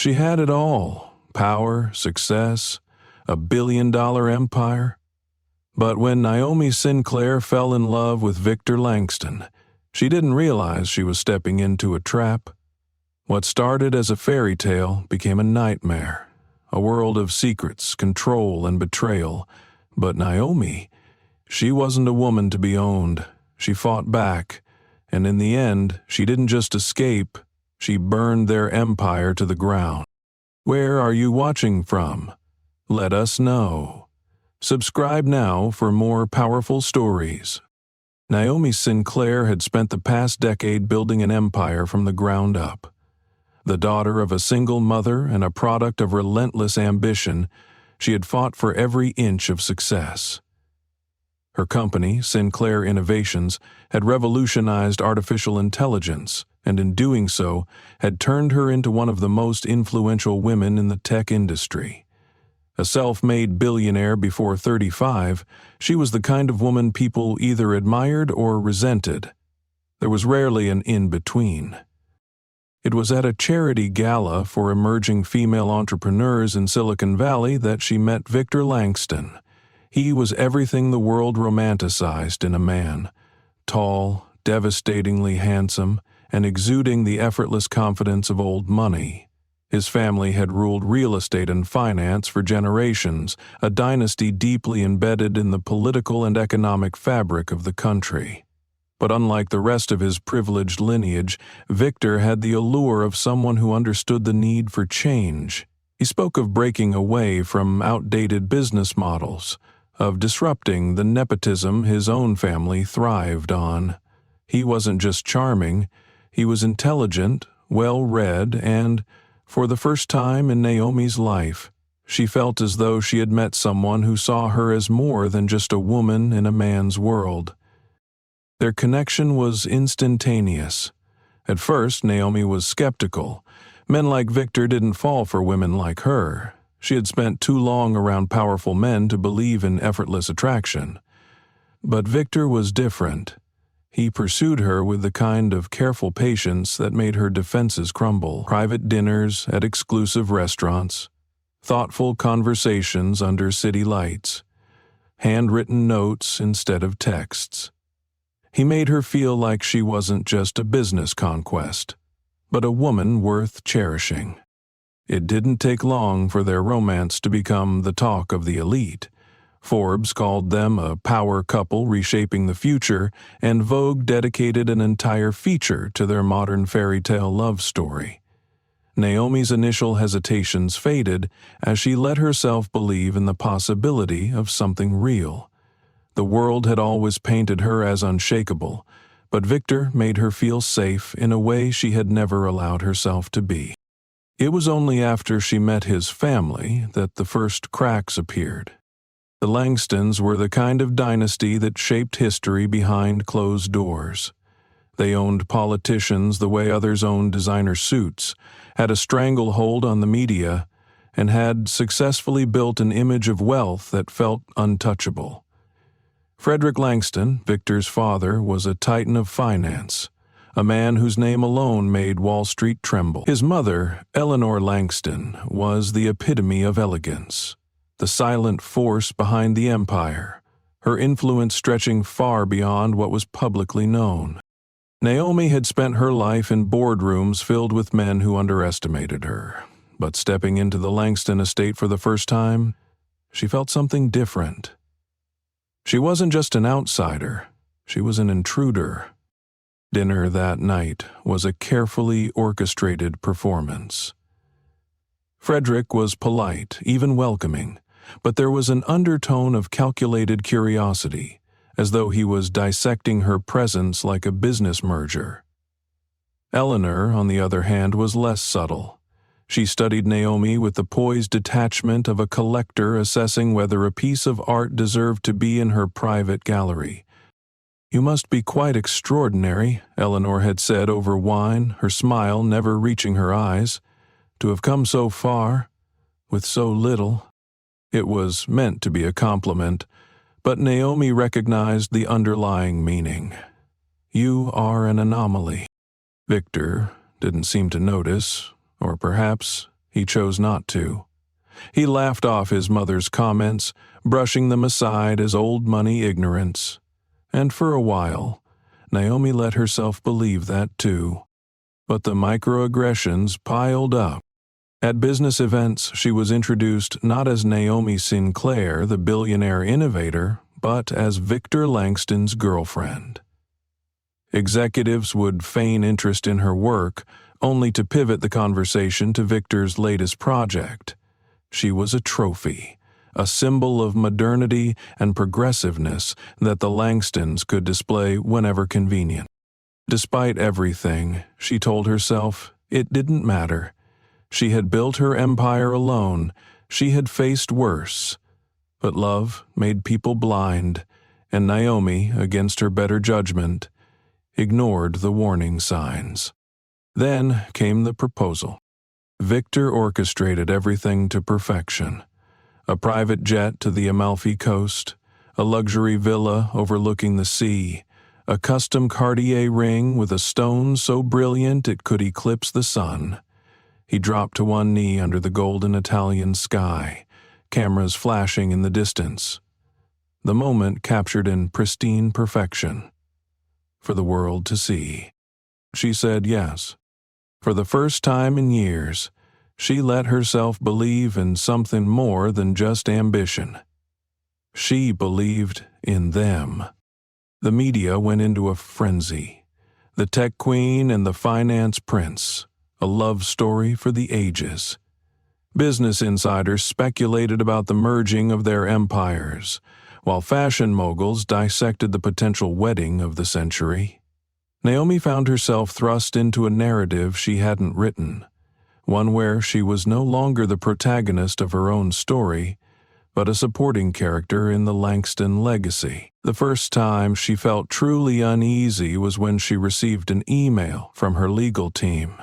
She had it all: power, success, a billion-dollar empire. But when Naomi Sinclair fell in love with Victor Langston, she didn't realize she was stepping into a trap. What started as a fairy tale became a nightmare, a world of secrets, control, and betrayal. But Naomi, she wasn't a woman to be owned. She fought back, and in the end, she didn't just escape, she burned their empire to the ground. Where are you watching from? Let us know. Subscribe now for more powerful stories. Naomi Sinclair had spent the past decade building an empire from the ground up. The daughter of a single mother and a product of relentless ambition, she had fought for every inch of success. Her company, Sinclair Innovations, had revolutionized artificial intelligence, and in doing so, had turned her into one of the most influential women in the tech industry. A self-made billionaire before 35, she was the kind of woman people either admired or resented. There was rarely an in-between. It was at a charity gala for emerging female entrepreneurs in Silicon Valley that she met Victor Langston. He was everything the world romanticized in a man: tall, devastatingly handsome, and exuding the effortless confidence of old money. His family had ruled real estate and finance for generations, a dynasty deeply embedded in the political and economic fabric of the country. But unlike the rest of his privileged lineage, Victor had the allure of someone who understood the need for change. He spoke of breaking away from outdated business models, of disrupting the nepotism his own family thrived on. He wasn't just charming, he was intelligent, well-read, and, for the first time in Naomi's life, she felt as though she had met someone who saw her as more than just a woman in a man's world. Their connection was instantaneous. At first, Naomi was skeptical. Men like Victor didn't fall for women like her. She had spent too long around powerful men to believe in effortless attraction. But Victor was different. He pursued her with the kind of careful patience that made her defenses crumble. Private dinners at exclusive restaurants, thoughtful conversations under city lights, handwritten notes instead of texts. He made her feel like she wasn't just a business conquest, but a woman worth cherishing. It didn't take long for their romance to become the talk of the elite. Forbes called them a power couple reshaping the future, and Vogue dedicated an entire feature to their modern fairy tale love story. Naomi's initial hesitations faded as she let herself believe in the possibility of something real. The world had always painted her as unshakable, but Victor made her feel safe in a way she had never allowed herself to be. It was only after she met his family that the first cracks appeared. The Langstons were the kind of dynasty that shaped history behind closed doors. They owned politicians the way others owned designer suits, had a stranglehold on the media, and had successfully built an image of wealth that felt untouchable. Frederick Langston, Victor's father, was a titan of finance, a man whose name alone made Wall Street tremble. His mother, Eleanor Langston, was the epitome of elegance, the silent force behind the empire, her influence stretching far beyond what was publicly known. Naomi had spent her life in boardrooms filled with men who underestimated her, but stepping into the Langston estate for the first time, she felt something different. She wasn't just an outsider, she was an intruder. Dinner that night was a carefully orchestrated performance. Frederick was polite, even welcoming, but there was an undertone of calculated curiosity, as though he was dissecting her presence like a business merger. Eleanor, on the other hand, was less subtle. She studied Naomi with the poised detachment of a collector assessing whether a piece of art deserved to be in her private gallery. "You must be quite extraordinary," Eleanor had said over wine, her smile never reaching her eyes, "to have come so far, with so little." It was meant to be a compliment, but Naomi recognized the underlying meaning. "You are an anomaly." Victor didn't seem to notice, or perhaps he chose not to. He laughed off his mother's comments, brushing them aside as old money ignorance. And for a while, Naomi let herself believe that too. But the microaggressions piled up. At business events, she was introduced not as Naomi Sinclair, the billionaire innovator, but as Victor Langston's girlfriend. Executives would feign interest in her work, only to pivot the conversation to Victor's latest project. She was a trophy, a symbol of modernity and progressiveness that the Langstons could display whenever convenient. Despite everything, she told herself, it didn't matter. She had built her empire alone. She had faced worse. But love made people blind, and Naomi, against her better judgment, ignored the warning signs. Then came the proposal. Victor orchestrated everything to perfection. A private jet to the Amalfi Coast, a luxury villa overlooking the sea, a custom Cartier ring with a stone so brilliant it could eclipse the sun. He dropped to one knee under the golden Italian sky, cameras flashing in the distance. The moment captured in pristine perfection. For the world to see. She said yes. For the first time in years, she let herself believe in something more than just ambition. She believed in them. The media went into a frenzy. The tech queen and the finance prince, a love story for the ages. Business insiders speculated about the merging of their empires, while fashion moguls dissected the potential wedding of the century. Naomi found herself thrust into a narrative she hadn't written, one where she was no longer the protagonist of her own story, but a supporting character in the Langston legacy. The first time she felt truly uneasy was when she received an email from her legal team.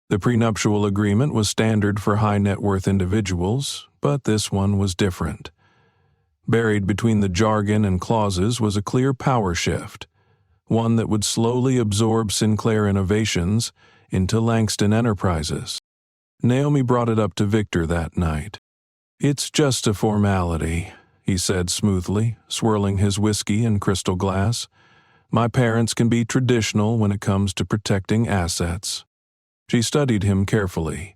The prenuptial agreement was standard for high-net-worth individuals, but this one was different. Buried between the jargon and clauses was a clear power shift, one that would slowly absorb Sinclair Innovations into Langston Enterprises. Naomi brought it up to Victor that night. "It's just a formality," he said smoothly, swirling his whiskey in crystal glass. "My parents can be traditional when it comes to protecting assets." She studied him carefully.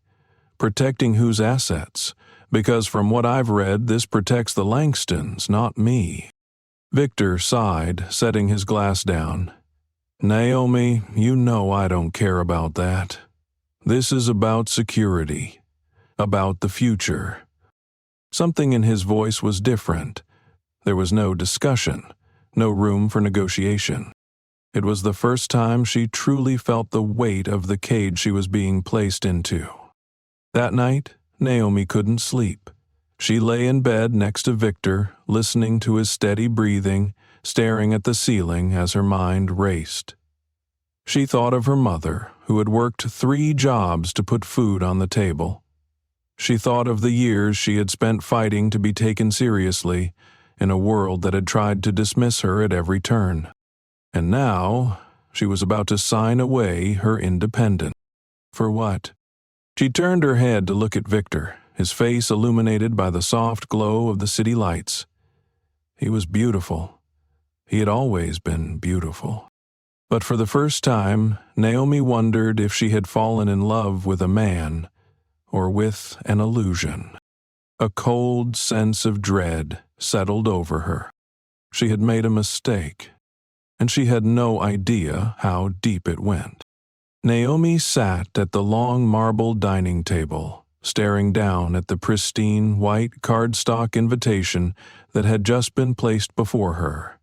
Protecting whose assets? Because from what I've read, this protects the Langstons, not me. Victor sighed, setting his glass down. "Naomi, you know I don't care about that. This is about security, about the future." Something in his voice was different. There was no discussion, no room for negotiation. It was the first time she truly felt the weight of the cage she was being placed into. That night, Naomi couldn't sleep. She lay in bed next to Victor, listening to his steady breathing, staring at the ceiling as her mind raced. She thought of her mother, who had worked 3 jobs to put food on the table. She thought of the years she had spent fighting to be taken seriously in a world that had tried to dismiss her at every turn. And now, she was about to sign away her independence. For what? She turned her head to look at Victor, his face illuminated by the soft glow of the city lights. He was beautiful. He had always been beautiful. But for the first time, Naomi wondered if she had fallen in love with a man or with an illusion. A cold sense of dread settled over her. She had made a mistake, and she had no idea how deep it went. Naomi sat at the long marble dining table, staring down at the pristine white cardstock invitation that had just been placed before her.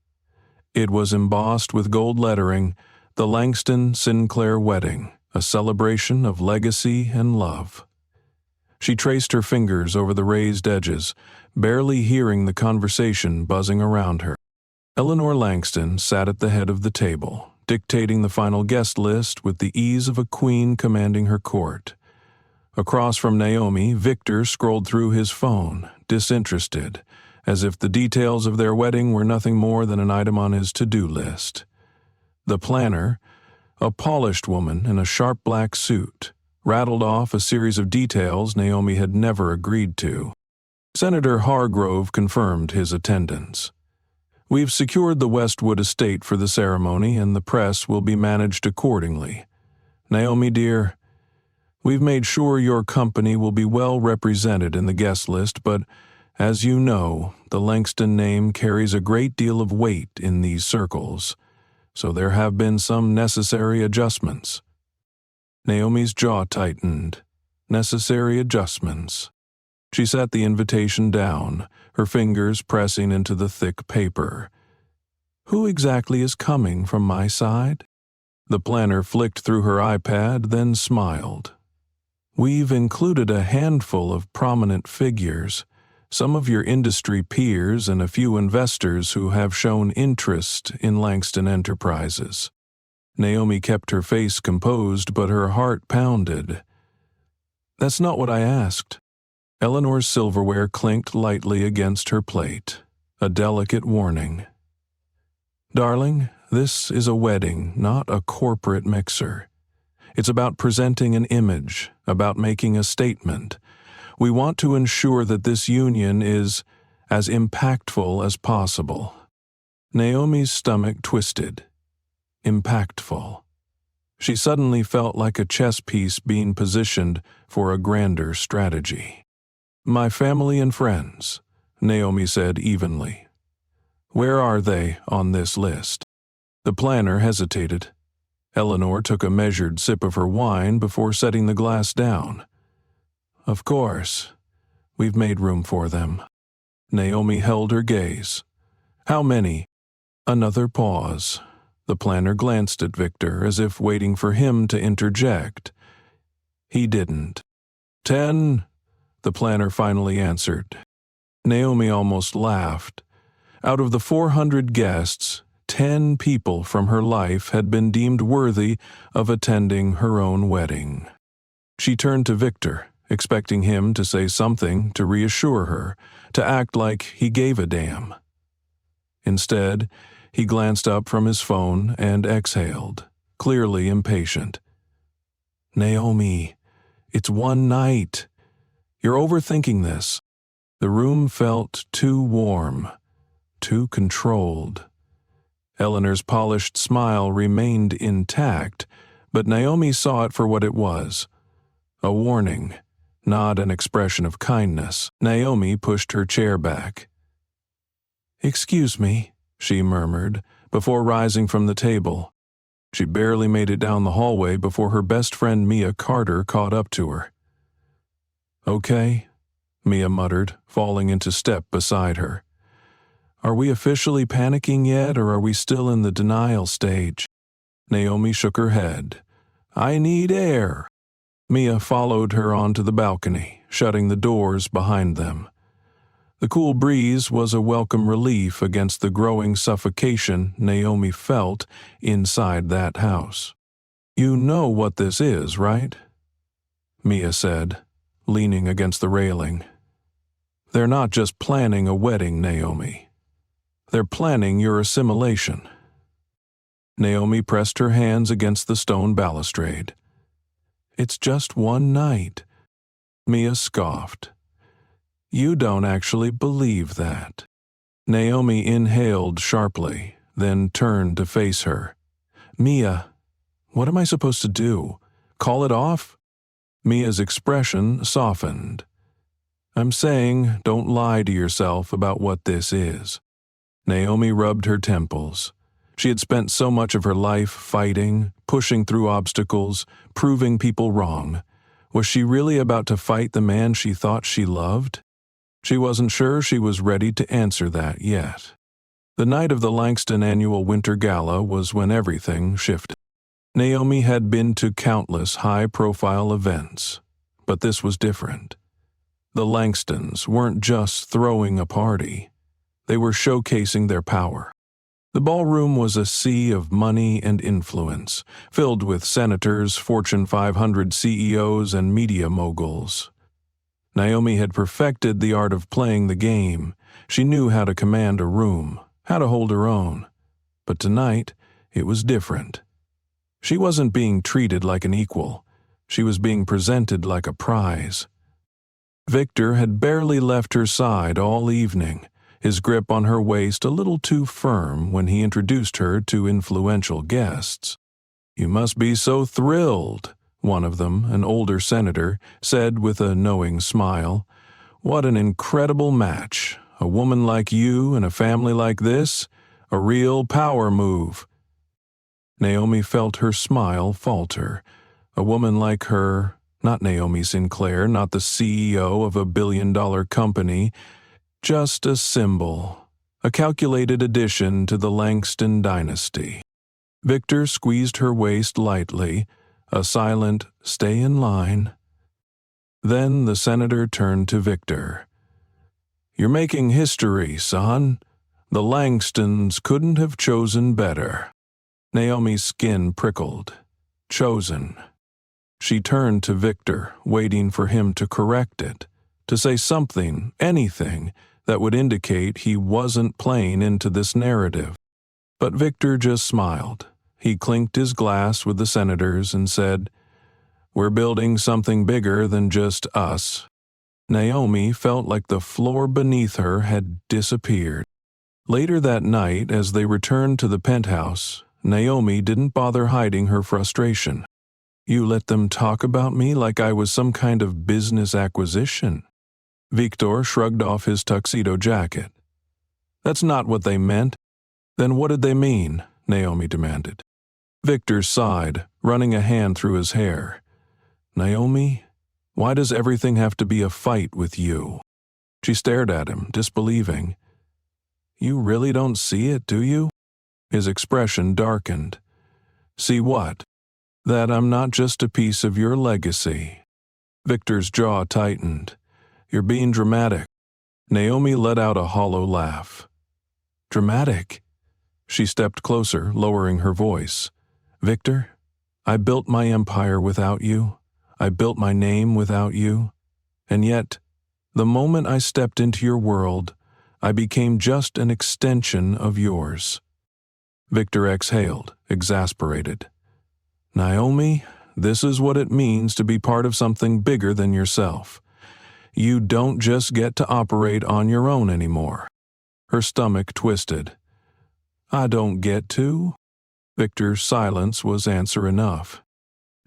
It was embossed with gold lettering, "The Langston Sinclair Wedding, a celebration of legacy and love." She traced her fingers over the raised edges, barely hearing the conversation buzzing around her. Eleanor Langston sat at the head of the table, dictating the final guest list with the ease of a queen commanding her court. Across from Naomi, Victor scrolled through his phone, disinterested, as if the details of their wedding were nothing more than an item on his to-do list. The planner, a polished woman in a sharp black suit, rattled off a series of details Naomi had never agreed to. Senator Hargrove confirmed his attendance. "We've secured the Westwood estate for the ceremony, and the press will be managed accordingly. Naomi, dear, we've made sure your company will be well represented in the guest list, but as you know, the Langston name carries a great deal of weight in these circles, so there have been some necessary adjustments." Naomi's jaw tightened. Necessary adjustments. She set the invitation down, her fingers pressing into the thick paper. "Who exactly is coming from my side?" The planner flicked through her iPad, then smiled. "We've included a handful of prominent figures, some of your industry peers and a few investors who have shown interest in Langston Enterprises." Naomi kept her face composed, but her heart pounded. "That's not what I asked." Eleanor's silverware clinked lightly against her plate, a delicate warning. "Darling, this is a wedding, not a corporate mixer. It's about presenting an image, about making a statement. We want to ensure that this union is as impactful as possible." Naomi's stomach twisted. Impactful. She suddenly felt like a chess piece being positioned for a grander strategy. "My family and friends," Naomi said evenly. "Where are they on this list?" The planner hesitated. Eleanor took a measured sip of her wine before setting the glass down. "Of course. We've made room for them." Naomi held her gaze. "How many?" Another pause. The planner glanced at Victor as if waiting for him to interject. He didn't. 10, the planner finally answered. Naomi almost laughed. Out of the 400 guests, 10 people from her life had been deemed worthy of attending her own wedding. She turned to Victor, expecting him to say something to reassure her, to act like he gave a damn. Instead, he glanced up from his phone and exhaled, clearly impatient. "Naomi, it's one night. You're overthinking this." The room felt too warm, too controlled. Eleanor's polished smile remained intact, but Naomi saw it for what it was. A warning, not an expression of kindness. Naomi pushed her chair back. "Excuse me," she murmured, before rising from the table. She barely made it down the hallway before her best friend Mia Carter caught up to her. "Okay," Mia muttered, falling into step beside her. "Are we officially panicking yet, or are we still in the denial stage?" Naomi shook her head. "I need air." Mia followed her onto the balcony, shutting the doors behind them. The cool breeze was a welcome relief against the growing suffocation Naomi felt inside that house. "You know what this is, right?" Mia said, leaning against the railing. "They're not just planning a wedding, Naomi. They're planning your assimilation." Naomi pressed her hands against the stone balustrade. "It's just one night." Mia scoffed. "You don't actually believe that." Naomi inhaled sharply, then turned to face her. "Mia, what am I supposed to do? Call it off?" Mia's expression softened. "I'm saying don't lie to yourself about what this is." Naomi rubbed her temples. She had spent so much of her life fighting, pushing through obstacles, proving people wrong. Was she really about to fight the man she thought she loved? She wasn't sure she was ready to answer that yet. The night of the Langston annual winter gala was when everything shifted. Naomi had been to countless high-profile events, but this was different. The Langstons weren't just throwing a party. They were showcasing their power. The ballroom was a sea of money and influence, filled with senators, Fortune 500 CEOs, and media moguls. Naomi had perfected the art of playing the game. She knew how to command a room, how to hold her own. But tonight, it was different. She wasn't being treated like an equal. She was being presented like a prize. Victor had barely left her side all evening, his grip on her waist a little too firm when he introduced her to influential guests. "You must be so thrilled," one of them, an older senator, said with a knowing smile. "What an incredible match. A woman like you and a family like this, a real power move." Naomi felt her smile falter. A woman like her, not Naomi Sinclair, not the CEO of a billion-dollar company, just a symbol, a calculated addition to the Langston dynasty. Victor squeezed her waist lightly, a silent "stay in line." Then the senator turned to Victor. "You're making history, son. The Langstons couldn't have chosen better." Naomi's skin prickled. Chosen. She turned to Victor, waiting for him to correct it, to say something, anything, that would indicate he wasn't playing into this narrative. But Victor just smiled. He clinked his glass with the senators and said, "We're building something bigger than just us." Naomi felt like the floor beneath her had disappeared. Later that night, as they returned to the penthouse, Naomi didn't bother hiding her frustration. "You let them talk about me like I was some kind of business acquisition." Victor shrugged off his tuxedo jacket. "That's not what they meant." "Then what did they mean?" Naomi demanded. Victor sighed, running a hand through his hair. "Naomi, why does everything have to be a fight with you?" She stared at him, disbelieving. "You really don't see it, do you?" His expression darkened. "See what?" "That I'm not just a piece of your legacy." Victor's jaw tightened. "You're being dramatic." Naomi let out a hollow laugh. "Dramatic?" She stepped closer, lowering her voice. "Victor, I built my empire without you. I built my name without you. And yet, the moment I stepped into your world, I became just an extension of yours." Victor exhaled, exasperated. "Naomi, this is what it means to be part of something bigger than yourself. You don't just get to operate on your own anymore." Her stomach twisted. "I don't get to?" Victor's silence was answer enough.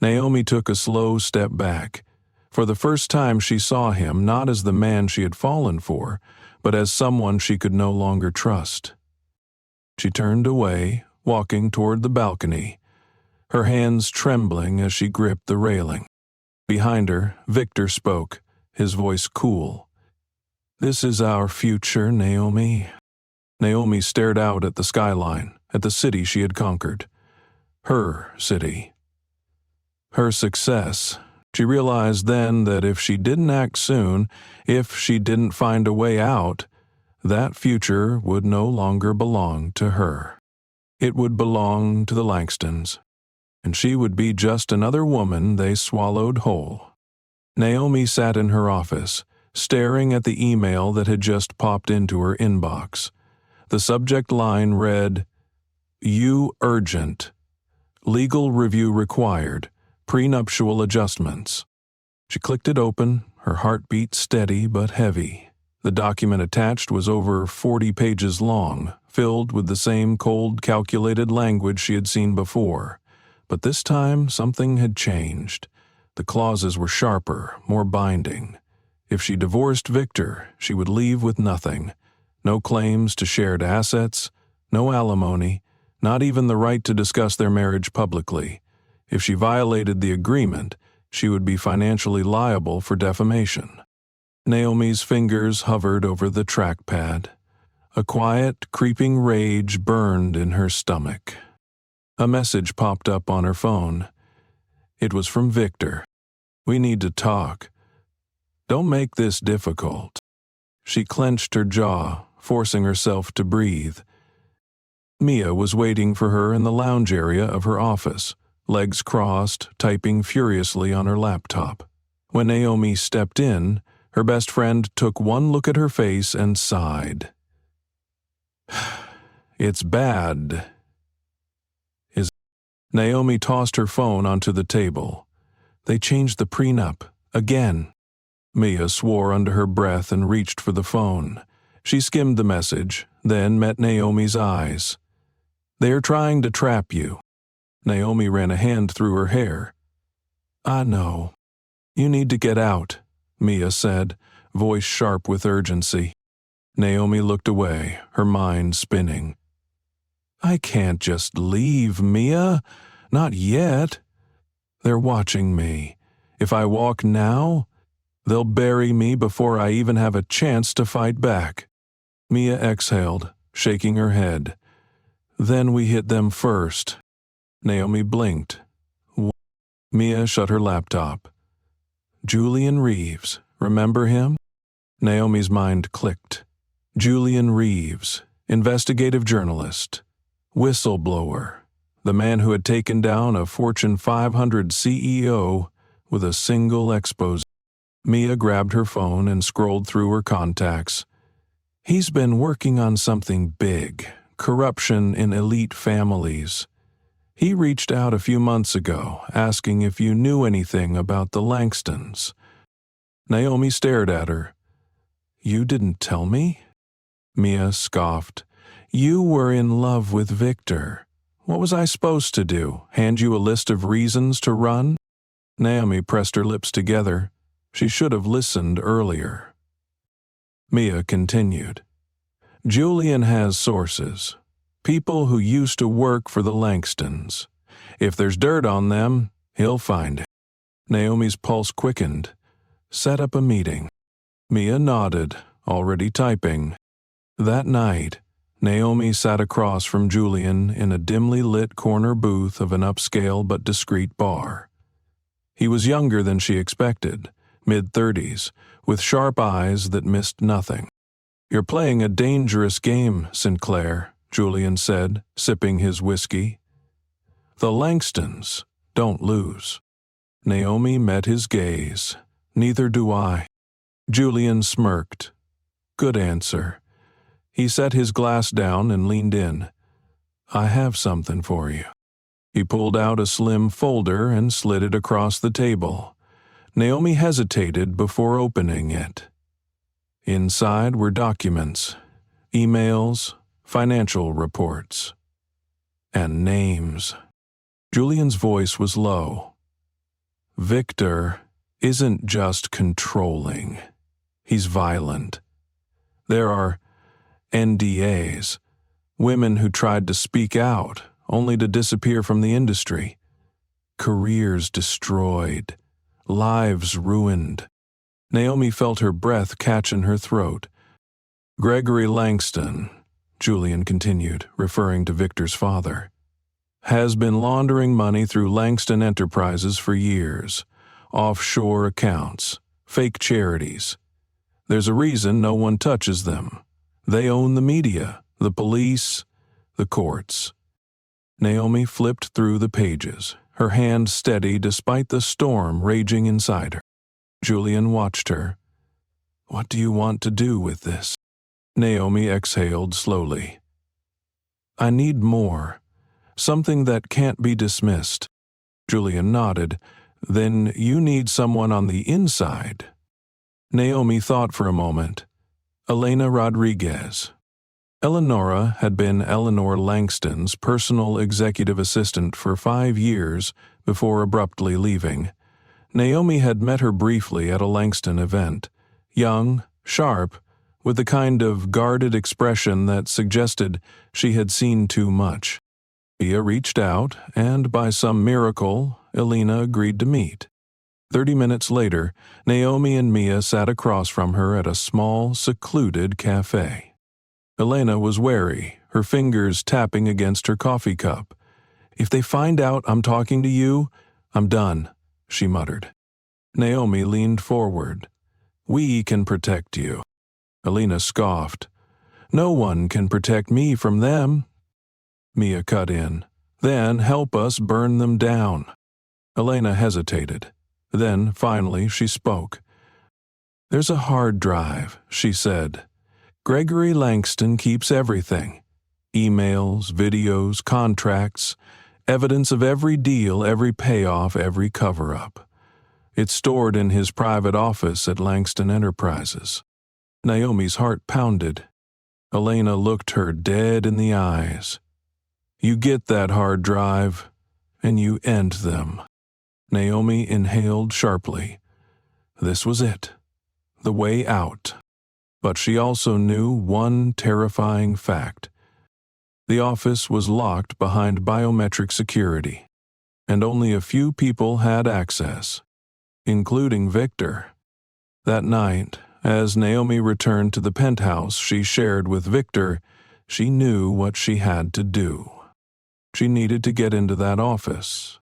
Naomi took a slow step back. For the first time she saw him not as the man she had fallen for, but as someone she could no longer trust. She turned away, walking toward the balcony, her hands trembling as she gripped the railing. Behind her, Victor spoke, his voice cool. "This is our future, Naomi." Naomi stared out at the skyline, at the city she had conquered. Her city. Her success. She realized then that if she didn't act soon, if she didn't find a way out, that future would no longer belong to her. It would belong to the Langstons, and she would be just another woman they swallowed whole. Naomi sat in her office, staring at the email that had just popped into her inbox. The subject line read, "You urgent. Legal review required. Prenuptial adjustments." She clicked it open, her heartbeat steady but heavy. The document attached was over 40 pages long, filled with the same cold, calculated language she had seen before. But this time, something had changed. The clauses were sharper, more binding. If she divorced Victor, she would leave with nothing. No claims to shared assets, no alimony, not even the right to discuss their marriage publicly. If she violated the agreement, she would be financially liable for defamation. Naomi's fingers hovered over the trackpad. A quiet, creeping rage burned in her stomach. A message popped up on her phone. It was from Victor. "We need to talk. Don't make this difficult." She clenched her jaw, forcing herself to breathe. Mia was waiting for her in the lounge area of her office, legs crossed, typing furiously on her laptop. When Naomi stepped in, her best friend took one look at her face and sighed. "It's bad." Naomi tossed her phone onto the table. They changed the prenup. Again. Mia swore under her breath and reached for the phone. She skimmed the message, then met Naomi's eyes. "They are trying to trap you." Naomi ran a hand through her hair. "I know. You need to get out," Mia said, voice sharp with urgency. Naomi looked away, her mind spinning. "I can't just leave, Mia. Not yet. They're watching me. If I walk now, they'll bury me before I even have a chance to fight back." Mia exhaled, shaking her head. "Then we hit them first." Naomi blinked. Mia shut her laptop. "Julian Reeves, remember him?" Naomi's mind clicked. Julian Reeves, investigative journalist, whistleblower, the man who had taken down a Fortune 500 CEO with a single expose. Mia grabbed her phone and scrolled through her contacts. "He's been working on something big, corruption in elite families. He reached out a few months ago, asking if you knew anything about the Langstons." Naomi stared at her. "You didn't tell me?" Mia scoffed. "You were in love with Victor. What was I supposed to do, hand you a list of reasons to run?" Naomi pressed her lips together. She should have listened earlier. Mia continued. "Julian has sources. People who used to work for the Langstons. If there's dirt on them, he'll find it." Naomi's pulse quickened. "Set up a meeting." Mia nodded, already typing. That night, Naomi sat across from Julian in a dimly lit corner booth of an upscale but discreet bar. He was younger than she expected, mid-30s, with sharp eyes that missed nothing. "You're playing a dangerous game, Sinclair," Julian said, sipping his whiskey. "The Langstons don't lose." Naomi met his gaze. "Neither do I." Julian smirked. "Good answer." He set his glass down and leaned in. "I have something for you." He pulled out a slim folder and slid it across the table. Naomi hesitated before opening it. Inside were documents, emails, financial reports, and names. Julian's voice was low. "Victor isn't just controlling. He's violent. There are NDAs, women who tried to speak out, only to disappear from the industry. Careers destroyed, lives ruined." Naomi felt her breath catch in her throat. "Gregory Langston," Julian continued, referring to Victor's father, "has been laundering money through Langston Enterprises for years. Offshore accounts, fake charities. There's a reason no one touches them. They own the media, the police, the courts." Naomi flipped through the pages, her hand steady despite the storm raging inside her. Julian watched her. "What do you want to do with this?" Naomi exhaled slowly. "I need more. Something that can't be dismissed." Julian nodded. "Then you need someone on the inside." Naomi thought for a moment. Elena Rodriguez. Eleonora had been Eleanor Langston's personal executive assistant for 5 years before abruptly leaving. Naomi had met her briefly at a Langston event. Young, sharp, with the kind of guarded expression that suggested she had seen too much. Mia reached out, and by some miracle, Elena agreed to meet. 30 minutes later, Naomi and Mia sat across from her at a small, secluded cafe. Elena was wary, her fingers tapping against her coffee cup. "If they find out I'm talking to you, I'm done," she muttered. Naomi leaned forward. "We can protect you." Elena scoffed. "No one can protect me from them." Mia cut in. "Then help us burn them down." Elena hesitated. Then, finally, she spoke. "There's a hard drive," she said. "Gregory Langston keeps everything. Emails, videos, contracts, evidence of every deal, every payoff, every cover-up. It's stored in his private office at Langston Enterprises. Naomi's heart pounded. Elena looked her dead in the eyes. You get that hard drive, and you end them. Naomi inhaled sharply. This was it. The way out. But she also knew one terrifying fact. The office was locked behind biometric security, and only a few people had access, including Victor. That night, as Naomi returned to the penthouse she shared with Victor, she knew what she had to do. She needed to get into that office,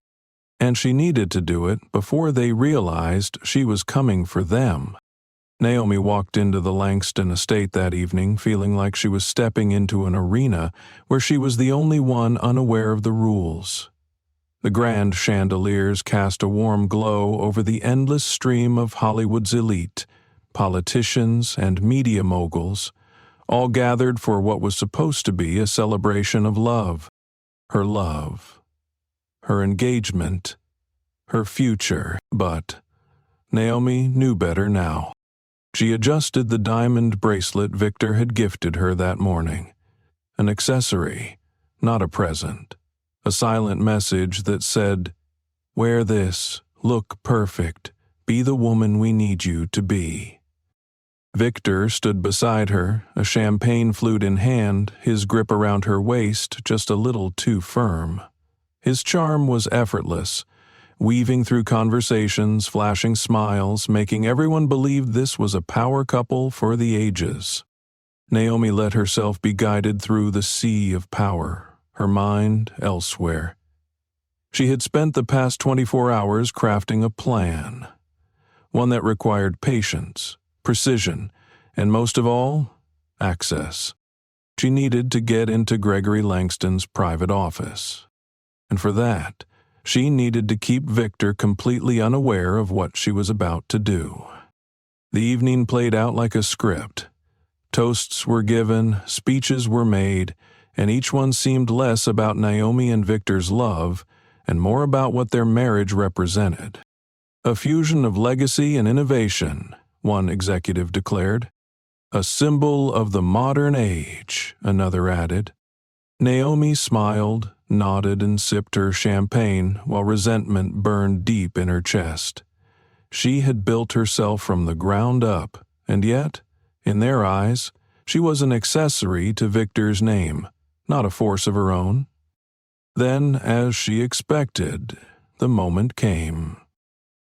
and she needed to do it before they realized she was coming for them. Naomi walked into the Langston estate that evening feeling like she was stepping into an arena where she was the only one unaware of the rules. The grand chandeliers cast a warm glow over the endless stream of Hollywood's elite, politicians and media moguls, all gathered for what was supposed to be a celebration of love. Her love, her engagement, her future, but Naomi knew better now. She adjusted the diamond bracelet Victor had gifted her that morning. An accessory, not a present. A silent message that said, "Wear this, look perfect, be the woman we need you to be." Victor stood beside her, a champagne flute in hand, his grip around her waist just a little too firm. His charm was effortless, weaving through conversations, flashing smiles, making everyone believe this was a power couple for the ages. Naomi let herself be guided through the sea of power, her mind elsewhere. She had spent the past 24 hours crafting a plan, one that required patience, precision, and most of all, access. She needed to get into Gregory Langston's private office. And for that, she needed to keep Victor completely unaware of what she was about to do. The evening played out like a script. Toasts were given, speeches were made, and each one seemed less about Naomi and Victor's love and more about what their marriage represented. A fusion of legacy and innovation, one executive declared. A symbol of the modern age, another added. Naomi smiled, nodded, and sipped her champagne while resentment burned deep in her chest. She had built herself from the ground up, and yet, in their eyes, she was an accessory to Victor's name, not a force of her own. Then, as she expected, the moment came.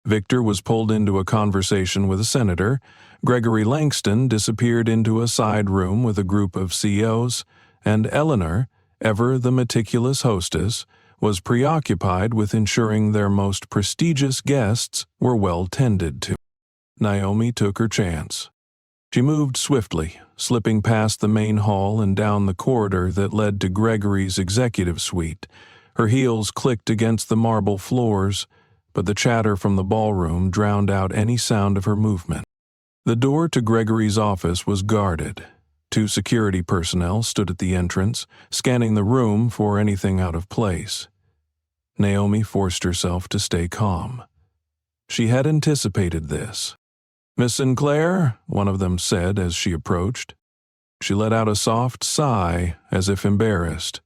Victor was pulled into a conversation with a senator, Gregory Langston disappeared into a side room with a group of CEOs, and Eleanor, ever the meticulous hostess, was preoccupied with ensuring their most prestigious guests were well tended to. Naomi took her chance. She moved swiftly, slipping past the main hall and down the corridor that led to Gregory's executive suite. Her heels clicked against the marble floors, but the chatter from the ballroom drowned out any sound of her movement. The door to Gregory's office was guarded. 2 security personnel stood at the entrance, scanning the room for anything out of place. Naomi forced herself to stay calm. She had anticipated this. "Miss Sinclair," one of them said as she approached. She let out a soft sigh, as if embarrassed.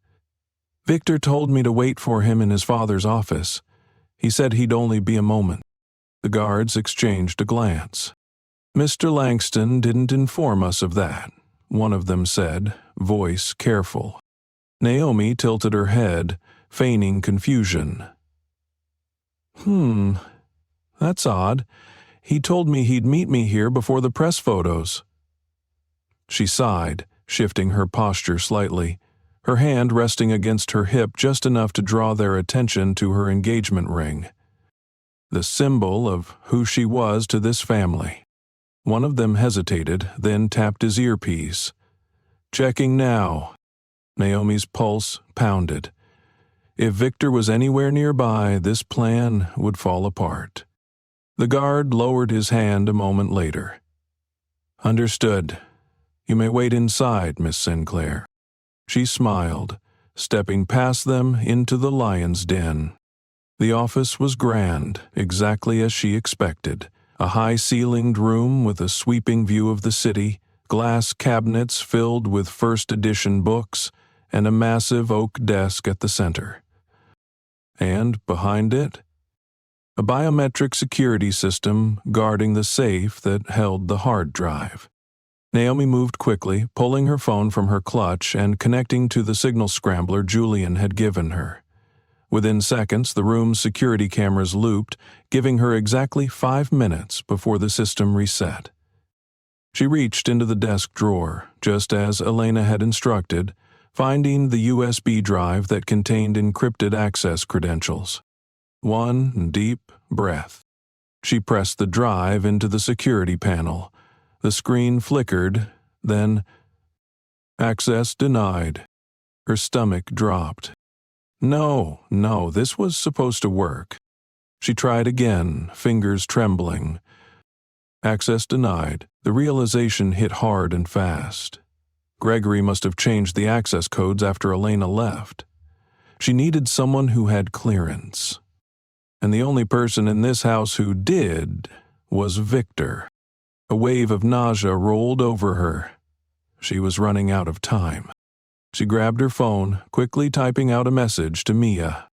"Victor told me to wait for him in his father's office. He said he'd only be a moment." The guards exchanged a glance. "Mr. Langston didn't inform us of that," one of them said, voice careful. Naomi tilted her head, feigning confusion. That's odd. He told me he'd meet me here before the press photos." She sighed, shifting her posture slightly, her hand resting against her hip just enough to draw their attention to her engagement ring. The symbol of who she was to this family. One of them hesitated, then tapped his earpiece. "Checking now." Naomi's pulse pounded. If Victor was anywhere nearby, this plan would fall apart. The guard lowered his hand a moment later. "Understood. You may wait inside, Miss Sinclair." She smiled, stepping past them into the lion's den. The office was grand, exactly as she expected. A high-ceilinged room with a sweeping view of the city, glass cabinets filled with first-edition books, and a massive oak desk at the center. And, behind it, a biometric security system guarding the safe that held the hard drive. Naomi moved quickly, pulling her phone from her clutch and connecting to the signal scrambler Julian had given her. Within seconds, the room's security cameras looped, giving her exactly 5 minutes before the system reset. She reached into the desk drawer, just as Elena had instructed, finding the USB drive that contained encrypted access credentials. One deep breath. She pressed the drive into the security panel. The screen flickered, then, access denied. Her stomach dropped. No, this was supposed to work. She tried again, fingers trembling. Access denied. The realization hit hard and fast. Gregory must have changed the access codes after Elena left. She needed someone who had clearance. And the only person in this house who did was Victor. A wave of nausea rolled over her. She was running out of time. She grabbed her phone, quickly typing out a message to Mia.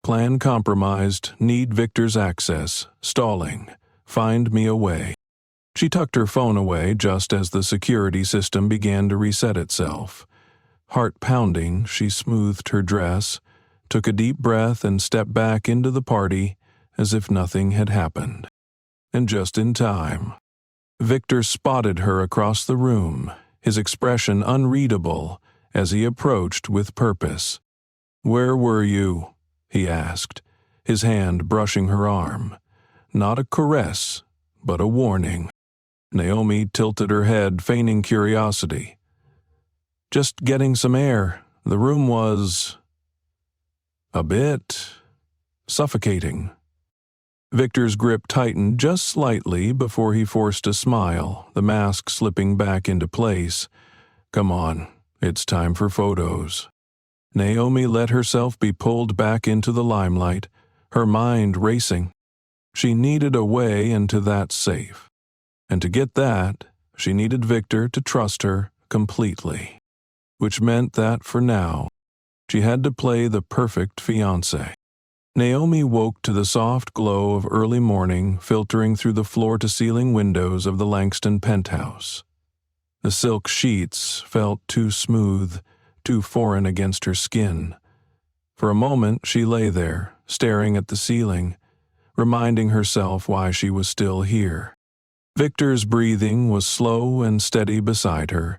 Plan compromised, need Victor's access, stalling, find me a way. She tucked her phone away just as the security system began to reset itself. Heart pounding, she smoothed her dress, took a deep breath and stepped back into the party as if nothing had happened. And just in time. Victor spotted her across the room, his expression unreadable as he approached with purpose. "Where were you?" he asked, his hand brushing her arm. Not a caress, but a warning. Naomi tilted her head, feigning curiosity. "Just getting some air. The room was a bit suffocating." Victor's grip tightened just slightly before he forced a smile, the mask slipping back into place. "Come on, it's time for photos." Naomi let herself be pulled back into the limelight, her mind racing. She needed a way into that safe. And to get that, she needed Victor to trust her completely. Which meant that, for now, she had to play the perfect fiancé. Naomi woke to the soft glow of early morning filtering through the floor-to-ceiling windows of the Langston penthouse. The silk sheets felt too smooth, too foreign against her skin. For a moment she lay there, staring at the ceiling, reminding herself why she was still here. Victor's breathing was slow and steady beside her,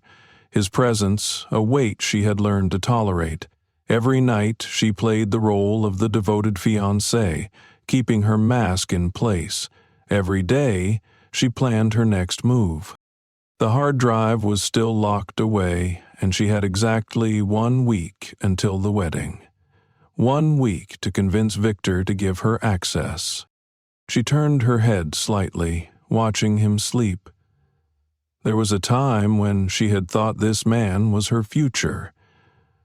his presence a weight she had learned to tolerate. Every night she played the role of the devoted fiancée, keeping her mask in place. Every day she planned her next move. The hard drive was still locked away, and she had exactly 1 week until the wedding. 1 week to convince Victor to give her access. She turned her head slightly, watching him sleep. There was a time when she had thought this man was her future,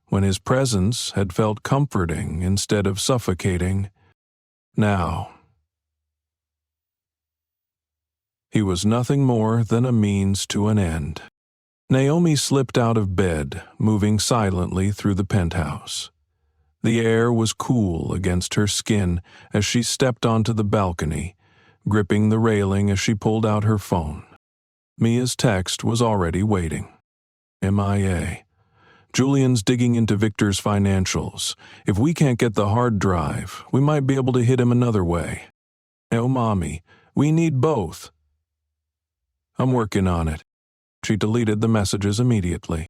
when his presence had felt comforting instead of suffocating. Now, he was nothing more than a means to an end. Naomi slipped out of bed, moving silently through the penthouse. The air was cool against her skin as she stepped onto the balcony, gripping the railing as she pulled out her phone. Mia's text was already waiting. MIA. Julian's digging into Victor's financials. If we can't get the hard drive, we might be able to hit him another way. Oh, Mommy, we need both. I'm working on it. She deleted the messages immediately.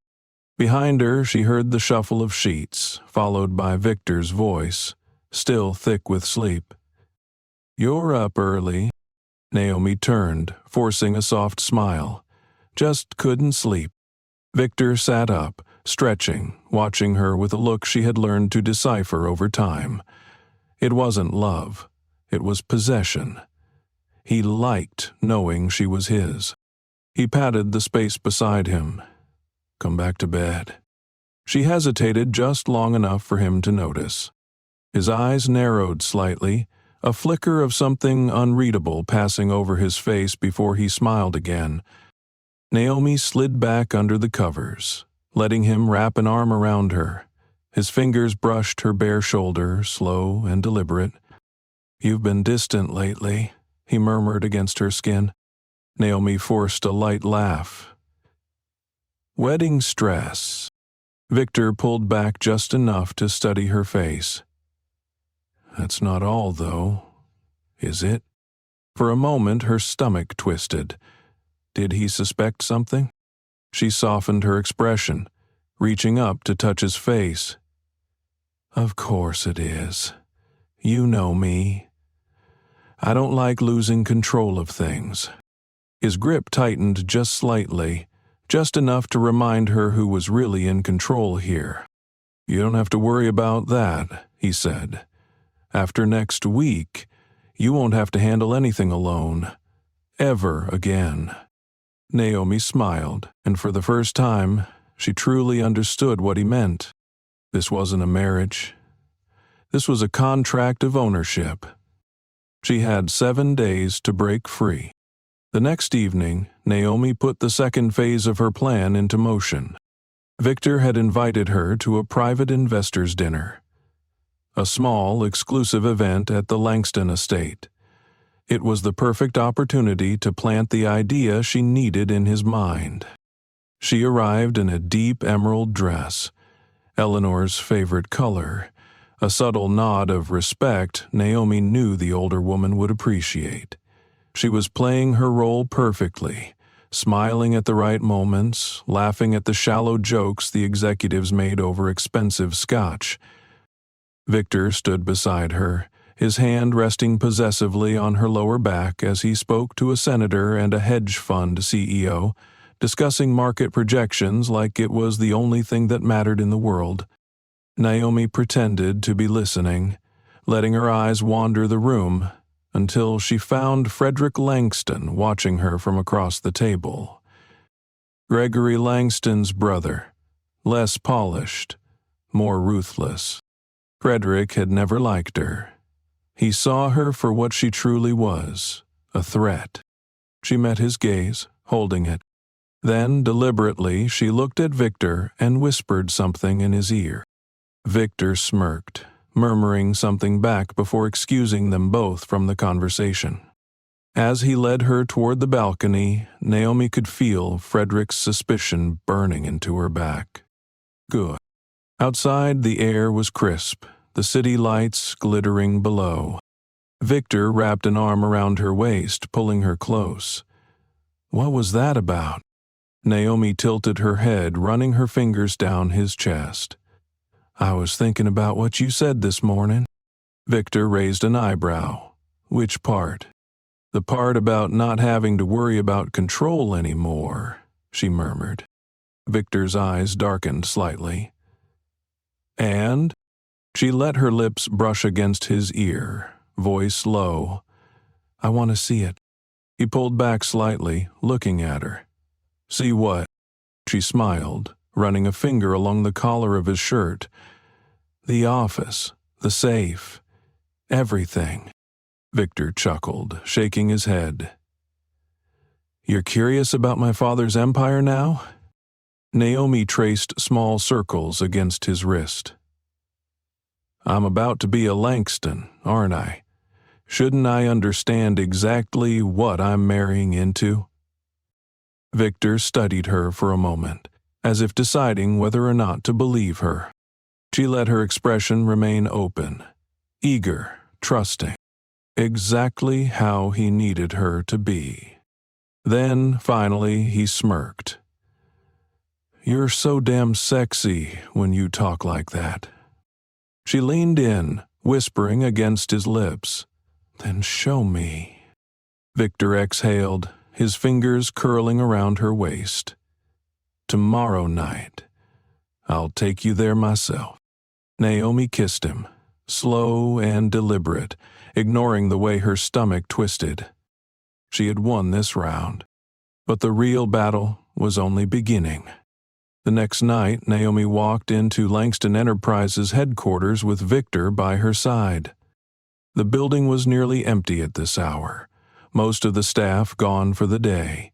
Behind her, she heard the shuffle of sheets, followed by Victor's voice, still thick with sleep. You're up early. Naomi turned, forcing a soft smile. Just couldn't sleep. Victor sat up, stretching, watching her with a look she had learned to decipher over time. It wasn't love. It was possession. He liked knowing she was his. He patted the space beside him. Come back to bed. She hesitated just long enough for him to notice. His eyes narrowed slightly, a flicker of something unreadable passing over his face before he smiled again. Naomi slid back under the covers, letting him wrap an arm around her. His fingers brushed her bare shoulder, slow and deliberate. "You've been distant lately," he murmured against her skin. Naomi forced a light laugh. "Wedding stress." Victor pulled back just enough to study her face. "That's not all, though, is it?" For a moment her stomach twisted. Did he suspect something? She softened her expression, reaching up to touch his face. "Of course it is. You know me. I don't like losing control of things." His grip tightened just slightly, just enough to remind her who was really in control here. "You don't have to worry about that," he said. "After next week, you won't have to handle anything alone. Ever again." Naomi smiled, and for the first time, she truly understood what he meant. This wasn't a marriage. This was a contract of ownership. She had 7 days to break free. The next evening, Naomi put the second phase of her plan into motion. Victor had invited her to a private investors' dinner, a small, exclusive event at the Langston estate. It was the perfect opportunity to plant the idea she needed in his mind. She arrived in a deep emerald dress, Eleanor's favorite color, a subtle nod of respect Naomi knew the older woman would appreciate. She was playing her role perfectly, smiling at the right moments, laughing at the shallow jokes the executives made over expensive scotch. Victor stood beside her, his hand resting possessively on her lower back as he spoke to a senator and a hedge fund CEO, discussing market projections like it was the only thing that mattered in the world. Naomi pretended to be listening, letting her eyes wander the room, until she found Frederick Langston watching her from across the table. Gregory Langston's brother, less polished, more ruthless. Frederick had never liked her. He saw her for what she truly was, a threat. She met his gaze, holding it. Then, deliberately, she looked at Victor and whispered something in his ear. Victor smirked, murmuring something back before excusing them both from the conversation. As he led her toward the balcony, Naomi could feel Frederick's suspicion burning into her back. Good. Outside, the air was crisp, the city lights glittering below. Victor wrapped an arm around her waist, pulling her close. What was that about? Naomi tilted her head, running her fingers down his chest. I was thinking about what you said this morning. Victor raised an eyebrow. Which part? The part about not having to worry about control anymore, she murmured. Victor's eyes darkened slightly. And? She let her lips brush against his ear, voice low. I want to see it. He pulled back slightly, looking at her. See what? She smiled, running a finger along the collar of his shirt. The office, the safe, everything. Victor chuckled, shaking his head. You're curious about my father's empire now? Naomi traced small circles against his wrist. I'm about to be a Langston, aren't I? Shouldn't I understand exactly what I'm marrying into? Victor studied her for a moment, as if deciding whether or not to believe her. She let her expression remain open, eager, trusting, exactly how he needed her to be. Then, finally, he smirked. You're so damn sexy when you talk like that. She leaned in, whispering against his lips. Then show me. Victor exhaled, his fingers curling around her waist. Tomorrow night, I'll take you there myself. Naomi kissed him, slow and deliberate, ignoring the way her stomach twisted. She had won this round, but the real battle was only beginning. The next night, Naomi walked into Langston Enterprises headquarters with Victor by her side. The building was nearly empty at this hour, most of the staff gone for the day.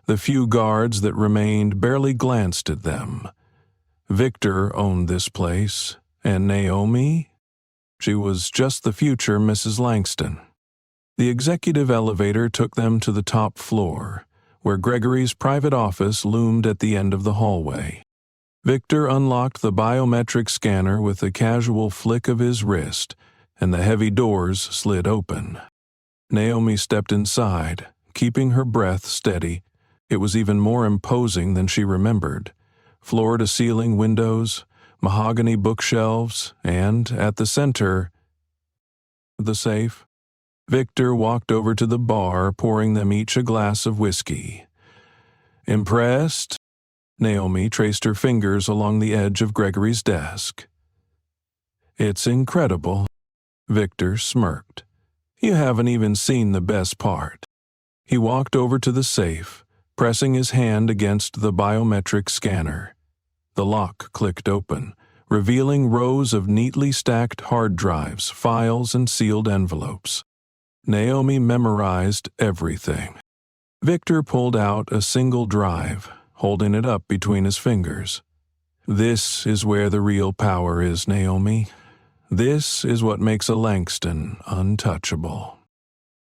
The few guards that remained barely glanced at them. Victor owned this place, and Naomi? She was just the future Mrs. Langston. The executive elevator took them to the top floor, where Gregory's private office loomed at the end of the hallway. Victor unlocked the biometric scanner with a casual flick of his wrist, and the heavy doors slid open. Naomi stepped inside, keeping her breath steady. It was even more imposing than she remembered. Floor-to-ceiling windows, mahogany bookshelves, and, at the center, the safe. Victor walked over to the bar, pouring them each a glass of whiskey. Impressed? Naomi traced her fingers along the edge of Gregory's desk. It's incredible. Victor smirked. You haven't even seen the best part. He walked over to the safe, pressing his hand against the biometric scanner. The lock clicked open, revealing rows of neatly stacked hard drives, files, and sealed envelopes. Naomi memorized everything. Victor pulled out a single drive, holding it up between his fingers. This is where the real power is, Naomi. This is what makes a Langston untouchable.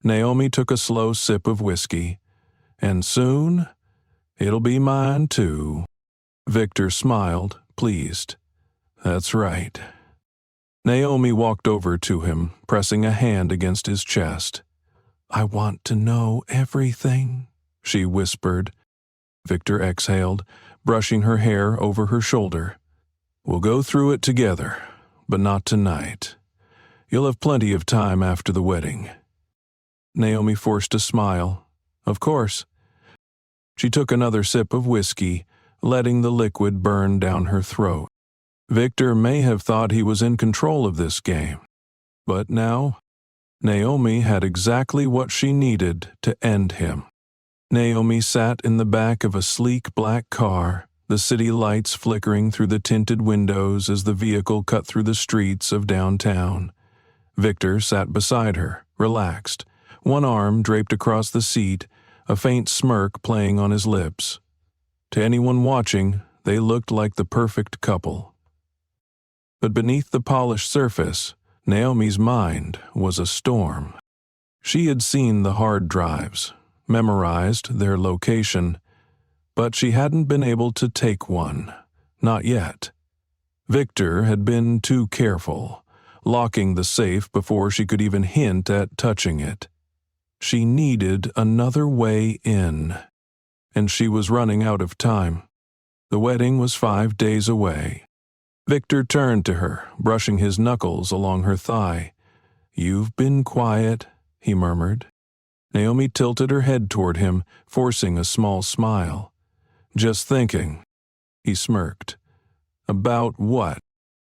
Naomi took a slow sip of whiskey. And soon, it'll be mine too. Victor smiled, pleased. That's right. Naomi walked over to him, pressing a hand against his chest. I want to know everything, she whispered. Victor exhaled, brushing her hair over her shoulder. We'll go through it together, but not tonight. You'll have plenty of time after the wedding. Naomi forced a smile. Of course. She took another sip of whiskey, letting the liquid burn down her throat. Victor may have thought he was in control of this game, but now, Naomi had exactly what she needed to end him. Naomi sat in the back of a sleek black car, the city lights flickering through the tinted windows as the vehicle cut through the streets of downtown. Victor sat beside her, relaxed, one arm draped across the seat, a faint smirk playing on his lips. To anyone watching, they looked like the perfect couple. But beneath the polished surface, Naomi's mind was a storm. She had seen the hard drives, memorized their location, but she hadn't been able to take one, not yet. Victor had been too careful, locking the safe before she could even hint at touching it. She needed another way in, and she was running out of time. The wedding was 5 days away. Victor turned to her, brushing his knuckles along her thigh. You've been quiet, he murmured. Naomi tilted her head toward him, forcing a small smile. Just thinking, he smirked. About what?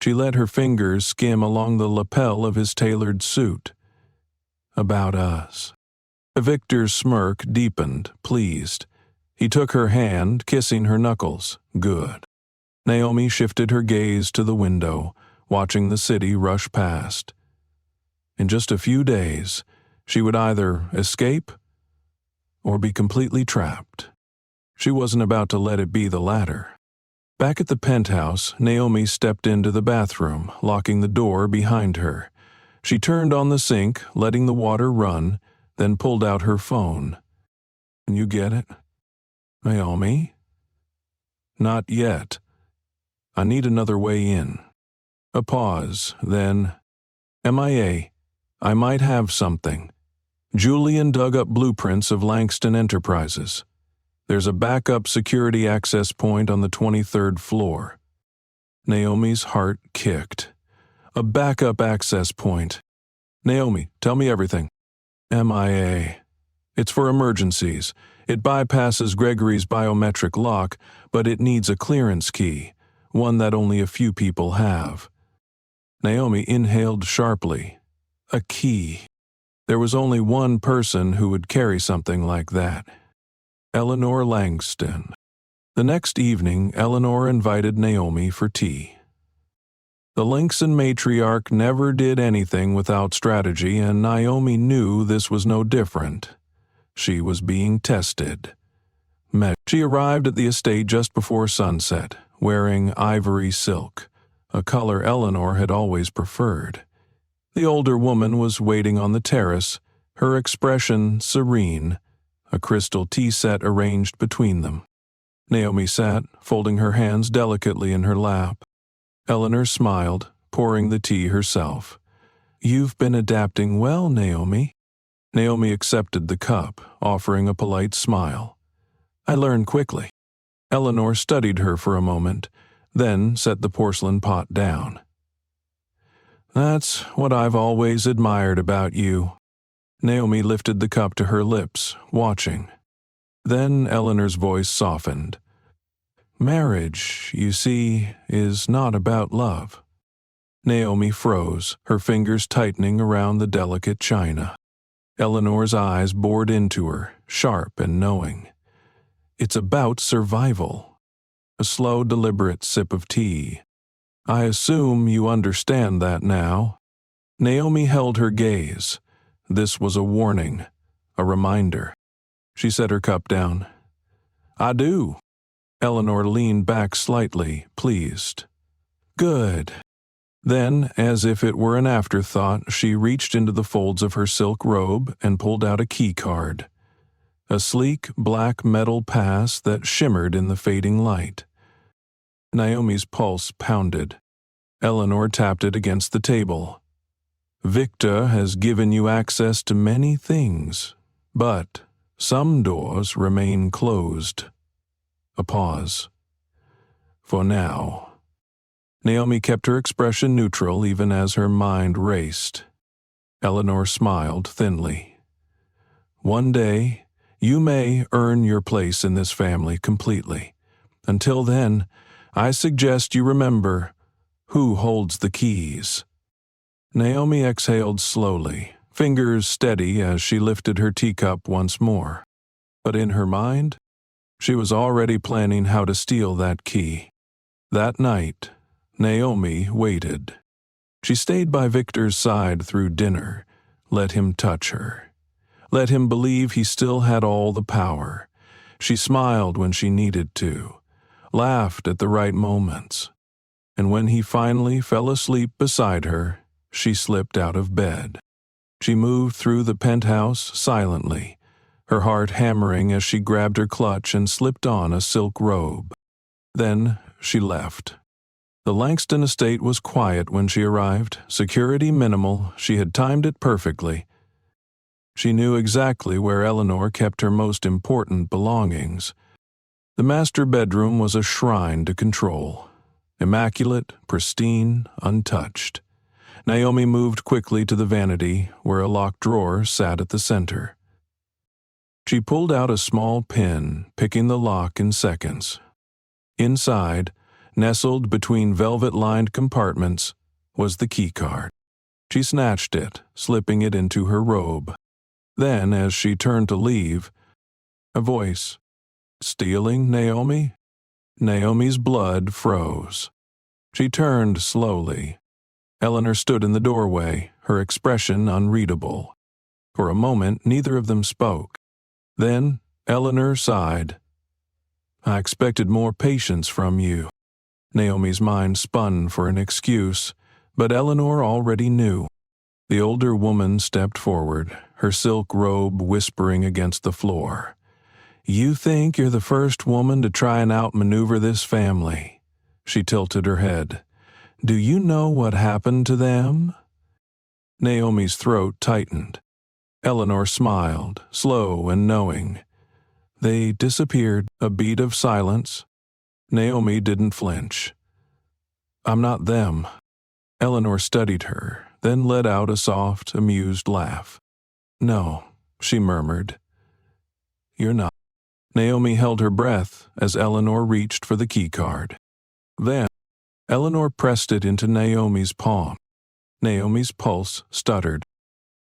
She let her fingers skim along the lapel of his tailored suit. About us. Victor's smirk deepened, pleased. He took her hand, kissing her knuckles. Good. Naomi shifted her gaze to the window, watching the city rush past. In just a few days, she would either escape or be completely trapped. She wasn't about to let it be the latter. Back at the penthouse, Naomi stepped into the bathroom, locking the door behind her. She turned on the sink, letting the water run, then pulled out her phone. You get it? Naomi? Not yet. I need another way in. A pause, then, MIA. I might have something. Julian dug up blueprints of Langston Enterprises. There's a backup security access point on the 23rd floor. Naomi's heart kicked. A backup access point. Naomi, tell me everything. MIA. It's for emergencies. It bypasses Gregory's biometric lock, but it needs a clearance key, one that only a few people have. Naomi inhaled sharply. A key. There was only one person who would carry something like that. Eleanor Langston. The next evening, Eleanor invited Naomi for tea. The Langston matriarch never did anything without strategy, and Naomi knew this was no different. She was being tested. She arrived at the estate just before sunset, wearing ivory silk, a color Eleanor had always preferred. The older woman was waiting on the terrace, her expression serene, a crystal tea set arranged between them. Naomi sat, folding her hands delicately in her lap. Eleanor smiled, pouring the tea herself. "You've been adapting well, Naomi." Naomi accepted the cup, offering a polite smile. "I learned quickly." Eleanor studied her for a moment, then set the porcelain pot down. "That's what I've always admired about you." Naomi lifted the cup to her lips, watching. Then Eleanor's voice softened. "Marriage, you see, is not about love." Naomi froze, her fingers tightening around the delicate china. Eleanor's eyes bored into her, sharp and knowing. "It's about survival." A slow, deliberate sip of tea. "I assume you understand that now." Naomi held her gaze. This was a warning, a reminder. She set her cup down. "I do." Eleanor leaned back slightly, pleased. "Good." Then, as if it were an afterthought, she reached into the folds of her silk robe and pulled out a key card. A sleek, black metal pass that shimmered in the fading light. Naomi's pulse pounded. Eleanor tapped it against the table. "Victor has given you access to many things, but some doors remain closed." A pause. "For now." Naomi kept her expression neutral even as her mind raced. Eleanor smiled thinly. "One day, you may earn your place in this family completely. Until then, I suggest you remember who holds the keys." Naomi exhaled slowly, fingers steady as she lifted her teacup once more. But in her mind, she was already planning how to steal that key. That night, Naomi waited. She stayed by Victor's side through dinner, let him touch her. Let him believe he still had all the power. She smiled when she needed to, laughed at the right moments. And when he finally fell asleep beside her, she slipped out of bed. She moved through the penthouse silently, her heart hammering as she grabbed her clutch and slipped on a silk robe. Then she left. The Langston estate was quiet when she arrived, security minimal. She had timed it perfectly. She knew exactly where Eleanor kept her most important belongings. The master bedroom was a shrine to control. Immaculate, pristine, untouched. Naomi moved quickly to the vanity, where a locked drawer sat at the center. She pulled out a small pin, picking the lock in seconds. Inside, nestled between velvet-lined compartments, was the keycard. She snatched it, slipping it into her robe. Then, as she turned to leave, a voice. "Stealing, Naomi?" Naomi's blood froze. She turned slowly. Eleanor stood in the doorway, her expression unreadable. For a moment, neither of them spoke. Then, Eleanor sighed. "I expected more patience from you." Naomi's mind spun for an excuse, but Eleanor already knew. The older woman stepped forward, her silk robe whispering against the floor. "You think you're the first woman to try and outmaneuver this family." She tilted her head. "Do you know what happened to them?" Naomi's throat tightened. Eleanor smiled, slow and knowing. They disappeared, a beat of silence. Naomi didn't flinch. "I'm not them." Eleanor studied her, then let out a soft, amused laugh. "No," she murmured. "You're not." Naomi held her breath as Eleanor reached for the keycard. Then, Eleanor pressed it into Naomi's palm. Naomi's pulse stuttered.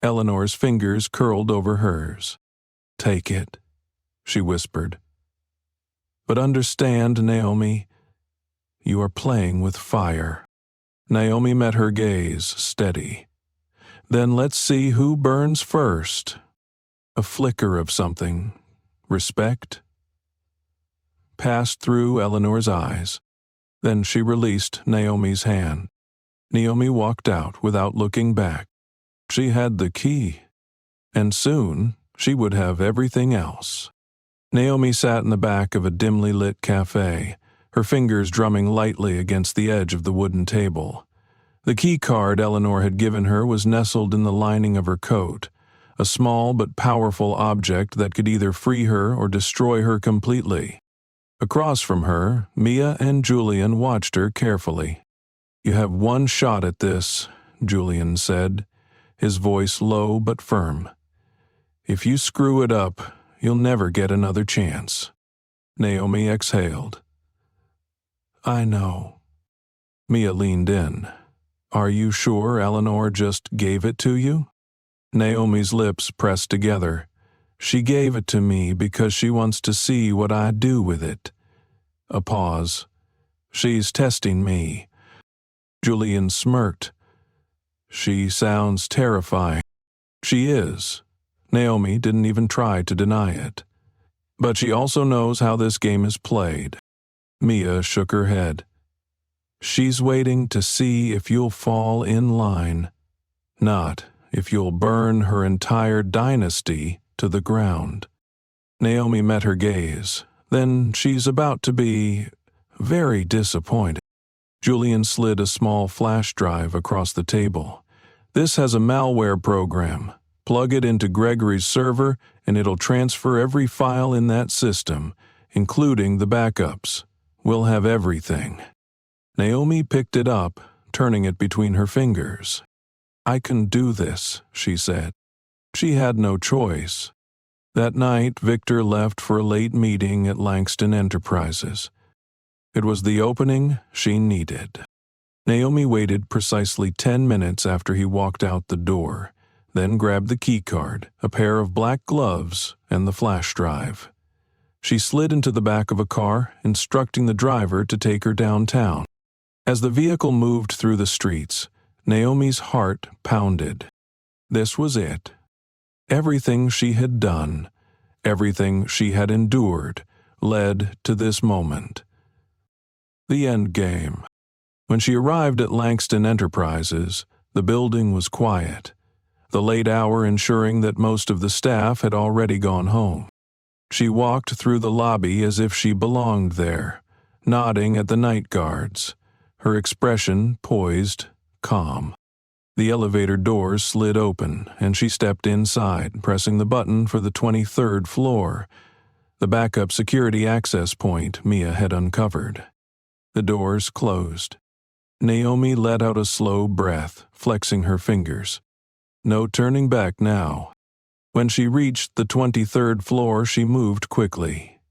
Eleanor's fingers curled over hers. "Take it," she whispered. But But understand, Naomi, you are playing with fire." Naomi met her gaze, steady. "Then let's see who burns first." A flicker of something, respect, passed through Eleanor's eyes. Then she released Naomi's hand. Naomi walked out without looking back. She had the key, and soon she would have everything else. Naomi sat in the back of a dimly lit cafe, her fingers drumming lightly against the edge of the wooden table. The key card Eleanor had given her was nestled in the lining of her coat, a small but powerful object that could either free her or destroy her completely. Across from her, Mia and Julian watched her carefully. "You have one shot at this," Julian said, his voice low but firm. "If you screw it up, you'll never get another chance." Naomi exhaled. "I know." Mia leaned in. "Are you sure Eleanor just gave it to you?" Naomi's lips pressed together. "She gave it to me because she wants to see what I do with it." A pause. "She's testing me." Julian smirked. "She sounds terrifying." "She is." Naomi didn't even try to deny it. "But she also knows how this game is played." Mia shook her head. "She's waiting to see if you'll fall in line, not if you'll burn her entire dynasty to the ground." Naomi met her gaze. "Then she's about to be very disappointed." Julian slid a small flash drive across the table. "This has a malware program. Plug it into Gregory's server and it'll transfer every file in that system, including the backups. We'll have everything." Naomi picked it up, turning it between her fingers. "I can do this," she said. She had no choice. That night, Victor left for a late meeting at Langston Enterprises. It was the opening she needed. Naomi waited precisely 10 minutes after he walked out the door, then grabbed the keycard, a pair of black gloves, and the flash drive. She slid into the back of a car, instructing the driver to take her downtown. As the vehicle moved through the streets, Naomi's heart pounded. This was it. Everything she had done, everything she had endured, led to this moment. The end game. When she arrived at Langston Enterprises, the building was quiet, the late hour ensuring that most of the staff had already gone home. She walked through the lobby as if she belonged there, nodding at the night guards, her expression poised, calm. The elevator doors slid open, and she stepped inside, pressing the button for the 23rd floor, the backup security access point Mia had uncovered. The doors closed. Naomi let out a slow breath, flexing her fingers. No turning back now. When she reached the 23rd floor, she moved quickly.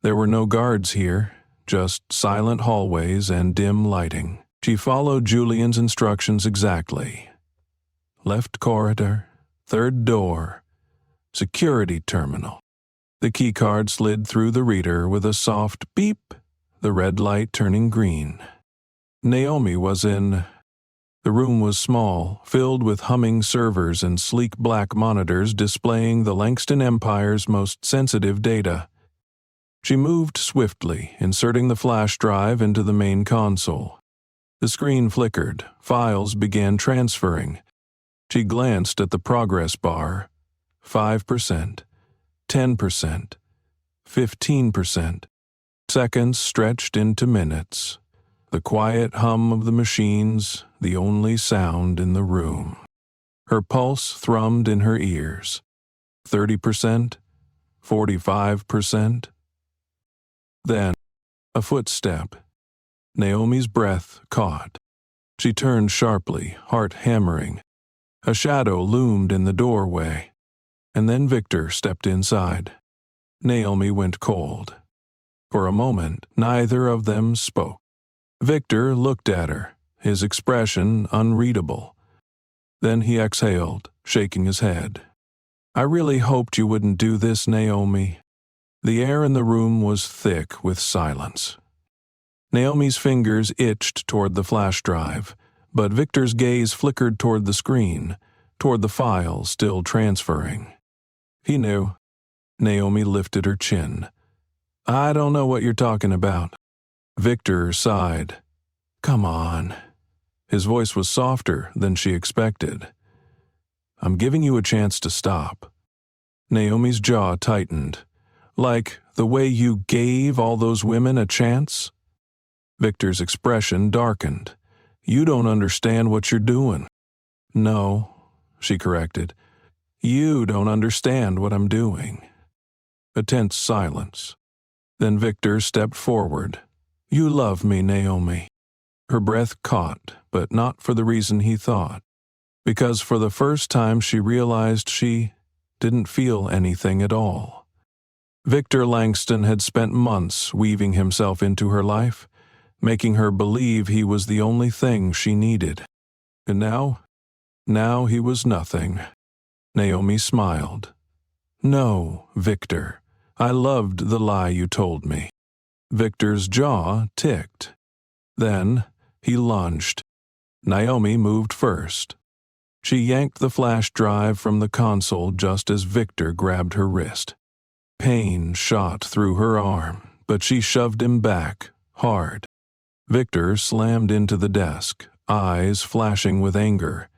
There were no guards here, just silent hallways and dim lighting. She followed Julian's instructions exactly. Left corridor, third door, security terminal. The keycard slid through the reader with a soft beep, the red light turning green. Naomi was in. The room was small, filled with humming servers and sleek black monitors displaying the Langston Empire's most sensitive data. She moved swiftly, inserting the flash drive into the main console. The screen flickered, files began transferring. She glanced at the progress bar. 5%, 10%, 15%. Seconds stretched into minutes. The quiet hum of the machines, the only sound in the room. Her pulse thrummed in her ears. 30%, 45%. Then, a footstep. Naomi's breath caught. She turned sharply, heart hammering. A shadow loomed in the doorway, and then Victor stepped inside. Naomi went cold. For a moment, neither of them spoke. Victor looked at her, his expression unreadable. Then he exhaled, shaking his head. "I really hoped you wouldn't do this, Naomi." The air in the room was thick with silence. Naomi's fingers itched toward the flash drive, but Victor's gaze flickered toward the screen, toward the file still transferring. He knew. Naomi lifted her chin. "I don't know what you're talking about." Victor sighed. "Come on." His voice was softer than she expected. "I'm giving you a chance to stop." Naomi's jaw tightened. "Like the way you gave all those women a chance?" Victor's expression darkened. "You don't understand what you're doing." "No," she corrected. "You don't understand what I'm doing." A tense silence. Then Victor stepped forward. "You love me, Naomi." Her breath caught, but not for the reason he thought. Because for the first time she realized she didn't feel anything at all. Victor Langston had spent months weaving himself into her life, making her believe he was the only thing she needed. And now he was nothing. Naomi smiled. "No, Victor, I loved the lie you told me." Victor's jaw ticked. Then he lunged. Naomi moved first. She yanked the flash drive from the console just as Victor grabbed her wrist. Pain shot through her arm, but she shoved him back, hard. Victor slammed into the desk, eyes flashing with anger.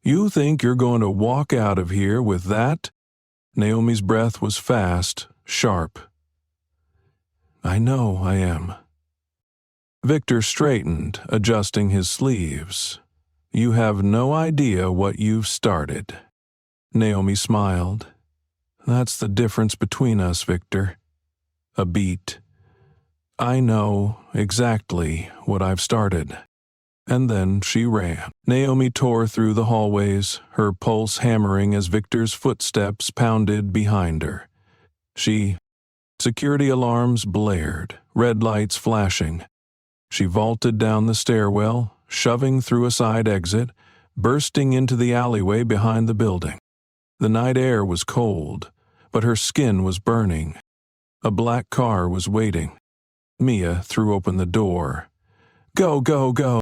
"You think you're going to walk out of here with that?" Naomi's breath was fast, sharp. "I know I am." Victor straightened, adjusting his sleeves. "You have no idea what you've started." Naomi smiled. "That's the difference between us, Victor." A beat. "I know exactly what I've started." And then she ran. Naomi tore through the hallways, her pulse hammering as Victor's footsteps pounded behind her. Security alarms blared, red lights flashing. She vaulted down the stairwell, shoving through a side exit, bursting into the alleyway behind the building. The night air was cold, but her skin was burning. A black car was waiting. Mia threw open the door. "Go, go, go!"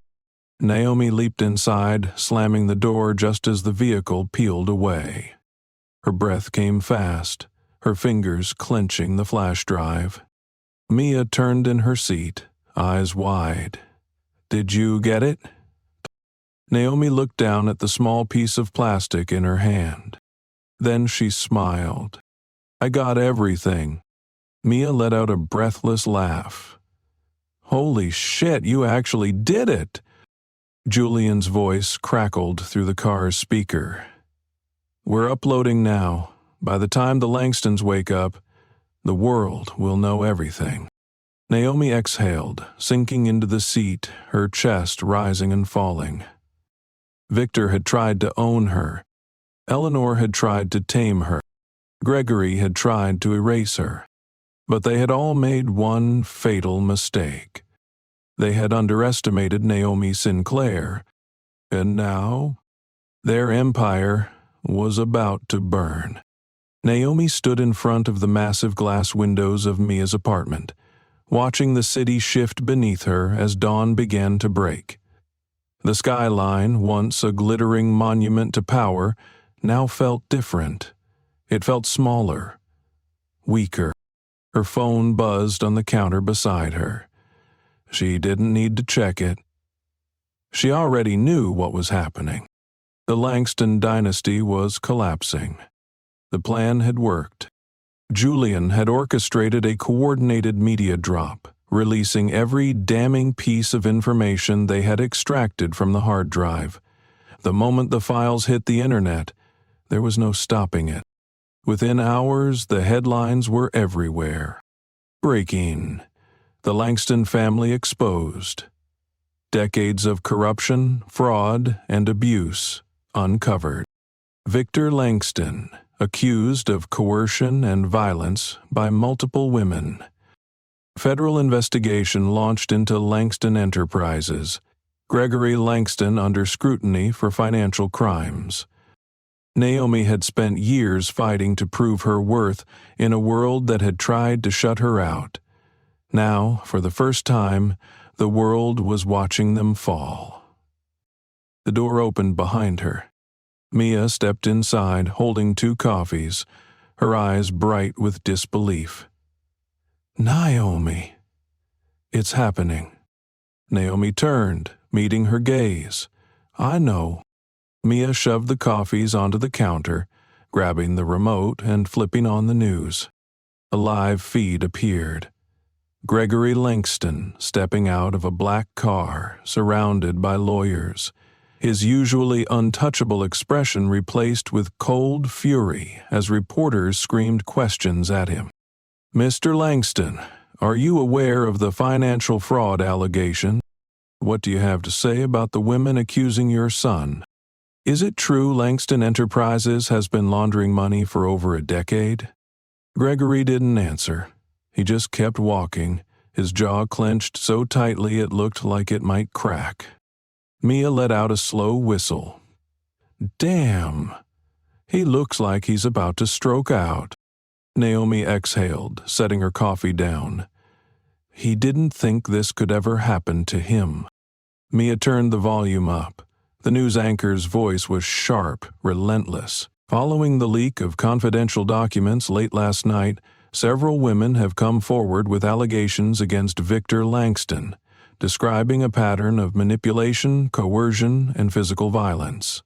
Naomi leaped inside, slamming the door just as the vehicle peeled away. Her breath came fast, her fingers clenching the flash drive. Mia turned in her seat, eyes wide. "Did you get it?" Naomi looked down at the small piece of plastic in her hand. Then she smiled. "I got everything." Mia let out a breathless laugh. "Holy shit, you actually did it!" Julian's voice crackled through the car's speaker. "We're uploading now. By the time the Langstons wake up, the world will know everything." Naomi exhaled, sinking into the seat, her chest rising and falling. Victor had tried to own her. Eleanor had tried to tame her. Gregory had tried to erase her. But they had all made one fatal mistake. They had underestimated Naomi Sinclair, and now their empire was about to burn. Naomi stood in front of the massive glass windows of Mia's apartment, watching the city shift beneath her as dawn began to break. The skyline, once a glittering monument to power, now felt different. It felt smaller, weaker. Her phone buzzed on the counter beside her. She didn't need to check it. She already knew what was happening. The Langston dynasty was collapsing. The plan had worked. Julian had orchestrated a coordinated media drop, releasing every damning piece of information they had extracted from the hard drive. The moment the files hit the internet, there was no stopping it. Within hours, the headlines were everywhere. Breaking. The Langston family exposed. Decades of corruption, fraud, and abuse uncovered. Victor Langston, accused of coercion and violence by multiple women. Federal investigation launched into Langston Enterprises. Gregory Langston under scrutiny for financial crimes. Naomi had spent years fighting to prove her worth in a world that had tried to shut her out. Now, for the first time, the world was watching them fall. The door opened behind her. Mia stepped inside, holding 2 coffees, her eyes bright with disbelief. Naomi. It's happening. Naomi turned, meeting her gaze. I know. Mia shoved the coffees onto the counter, grabbing the remote and flipping on the news. A live feed appeared. Gregory Langston stepping out of a black car, surrounded by lawyers, his usually untouchable expression replaced with cold fury as reporters screamed questions at him. Mr. Langston, are you aware of the financial fraud allegation? What do you have to say about the women accusing your son? Is it true Langston Enterprises has been laundering money for over a decade? Gregory didn't answer. He just kept walking, his jaw clenched so tightly it looked like it might crack. Mia let out a slow whistle. Damn. He looks like he's about to stroke out. Naomi exhaled, setting her coffee down. He didn't think this could ever happen to him. Mia turned the volume up. The news anchor's voice was sharp, relentless. Following the leak of confidential documents late last night, several women have come forward with allegations against Victor Langston, describing a pattern of manipulation, coercion, and physical violence.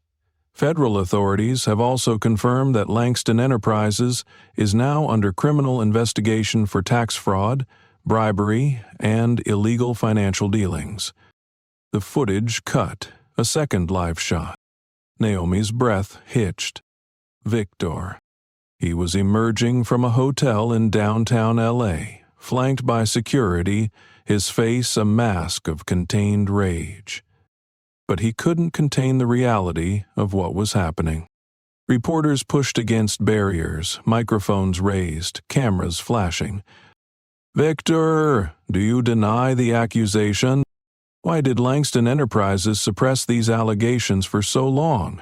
Federal authorities have also confirmed that Langston Enterprises is now under criminal investigation for tax fraud, bribery, and illegal financial dealings. The footage cut, a second live shot. Naomi's breath hitched. Victor. He was emerging from a hotel in downtown L.A., flanked by security, his face a mask of contained rage. But he couldn't contain the reality of what was happening. Reporters pushed against barriers, microphones raised, cameras flashing. Victor, do you deny the accusation? Why did Langston Enterprises suppress these allegations for so long?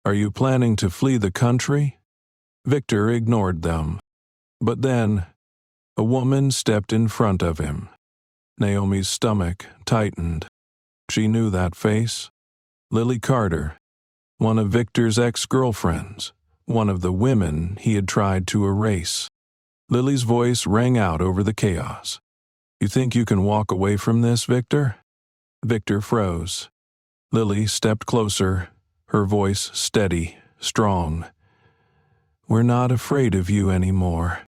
Are you planning to flee the country? Victor ignored them. But then, a woman stepped in front of him. Naomi's stomach tightened. She knew that face. Lily Carter, one of Victor's ex-girlfriends, one of the women he had tried to erase. Lily's voice rang out over the chaos. You think you can walk away from this, Victor? Victor froze. Lily stepped closer, her voice steady, strong. We're not afraid of you anymore.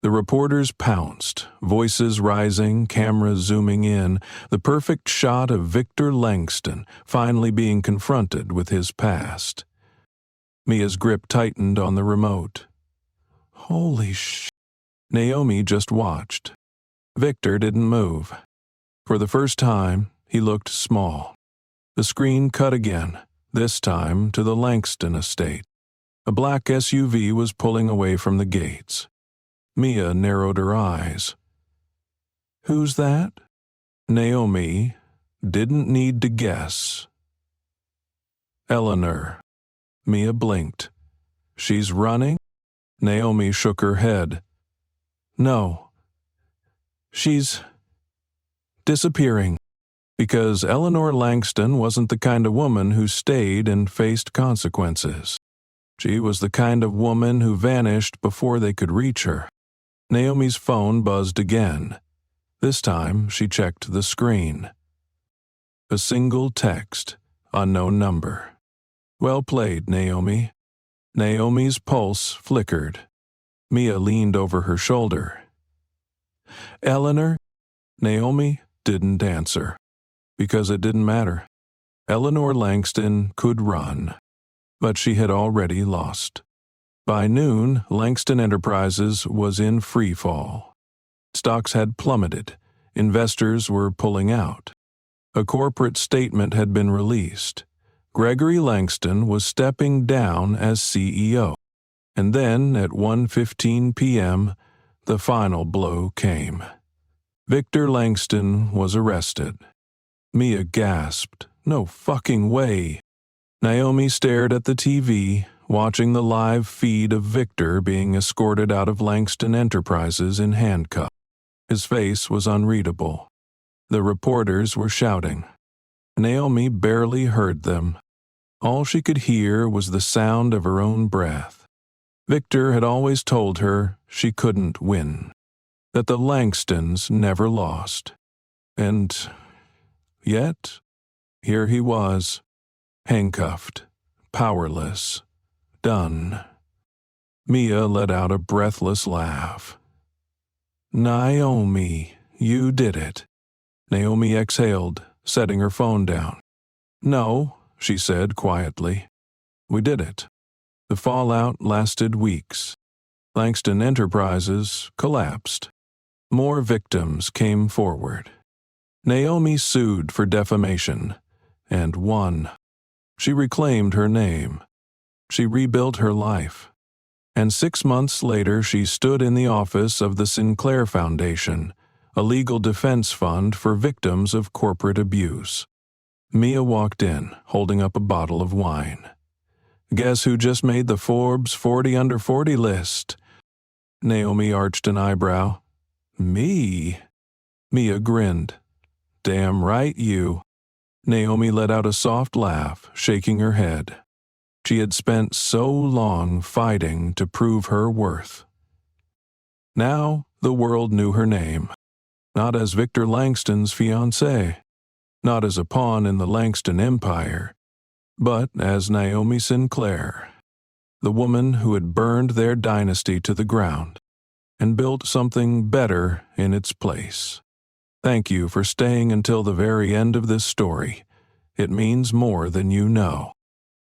The reporters pounced, voices rising, cameras zooming in, the perfect shot of Victor Langston finally being confronted with his past. Mia's grip tightened on the remote. Holy sh... Naomi just watched. Victor didn't move. For the first time, he looked small. The screen cut again, this time to the Langston estate. A black SUV was pulling away from the gates. Mia narrowed her eyes. Who's that? Naomi didn't need to guess. Eleanor. Mia blinked. She's running? Naomi shook her head. No. She's disappearing. Because Eleanor Langston wasn't the kind of woman who stayed and faced consequences. She was the kind of woman who vanished before they could reach her. Naomi's phone buzzed again. This time, she checked the screen. A single text, unknown number. Well played, Naomi. Naomi's pulse flickered. Mia leaned over her shoulder. Eleanor? Naomi didn't answer. Because it didn't matter. Eleanor Langston could run. But she had already lost. By noon, Langston Enterprises was in free fall. Stocks had plummeted. Investors were pulling out. A corporate statement had been released. Gregory Langston was stepping down as CEO. And then, at 1:15 p.m., the final blow came. Victor Langston was arrested. Mia gasped. No fucking way. Naomi stared at the TV, watching the live feed of Victor being escorted out of Langston Enterprises in handcuffs. His face was unreadable. The reporters were shouting. Naomi barely heard them. All she could hear was the sound of her own breath. Victor had always told her she couldn't win, that the Langstons never lost. And yet, here he was, handcuffed, powerless, done. Mia let out a breathless laugh. "Naomi, you did it." Naomi exhaled, setting her phone down. "No," she said quietly. "We did it." The fallout lasted weeks. Langston Enterprises collapsed. More victims came forward. Naomi sued for defamation, and won. She reclaimed her name. She rebuilt her life. And 6 months later she stood in the office of the Sinclair Foundation, a legal defense fund for victims of corporate abuse. Mia walked in, holding up a bottle of wine. "Guess who just made the Forbes 40 Under 40 list?" Naomi arched an eyebrow. "Me?" Mia grinned. "Damn right you." Naomi let out a soft laugh, shaking her head. She had spent so long fighting to prove her worth. Now the world knew her name, not as Victor Langston's fiancée, not as a pawn in the Langston Empire, but as Naomi Sinclair, the woman who had burned their dynasty to the ground and built something better in its place. Thank you for staying until the very end of this story. It means more than you know.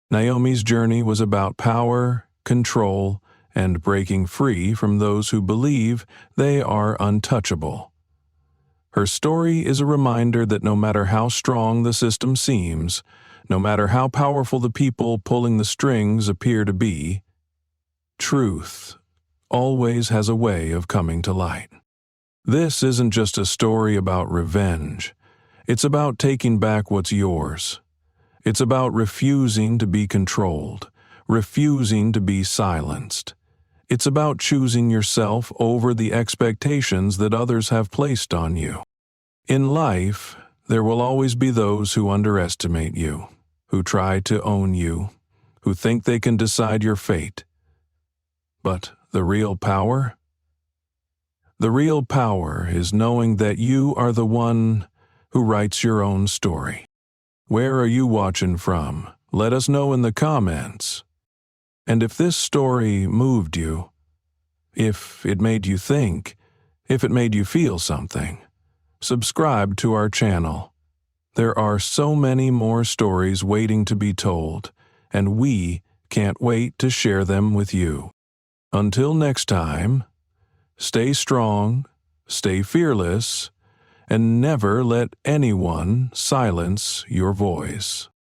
Naomi's journey was about power, control, and breaking free from those who believe they are untouchable. Her story is a reminder that no matter how strong the system seems, no matter how powerful the people pulling the strings appear to be, truth always has a way of coming to light. This isn't just a story about revenge. It's about taking back what's yours. It's about refusing to be controlled, refusing to be silenced. It's about choosing yourself over the expectations that others have placed on you. In life, there will always be those who underestimate you, who try to own you, who think they can decide your fate. But the real power? The real power is knowing that you are the one who writes your own story. Where are you watching from? Let us know in the comments. And if this story moved you, if it made you think, if it made you feel something, subscribe to our channel. There are so many more stories waiting to be told, and we can't wait to share them with you. Until next time, stay strong, stay fearless, and never let anyone silence your voice.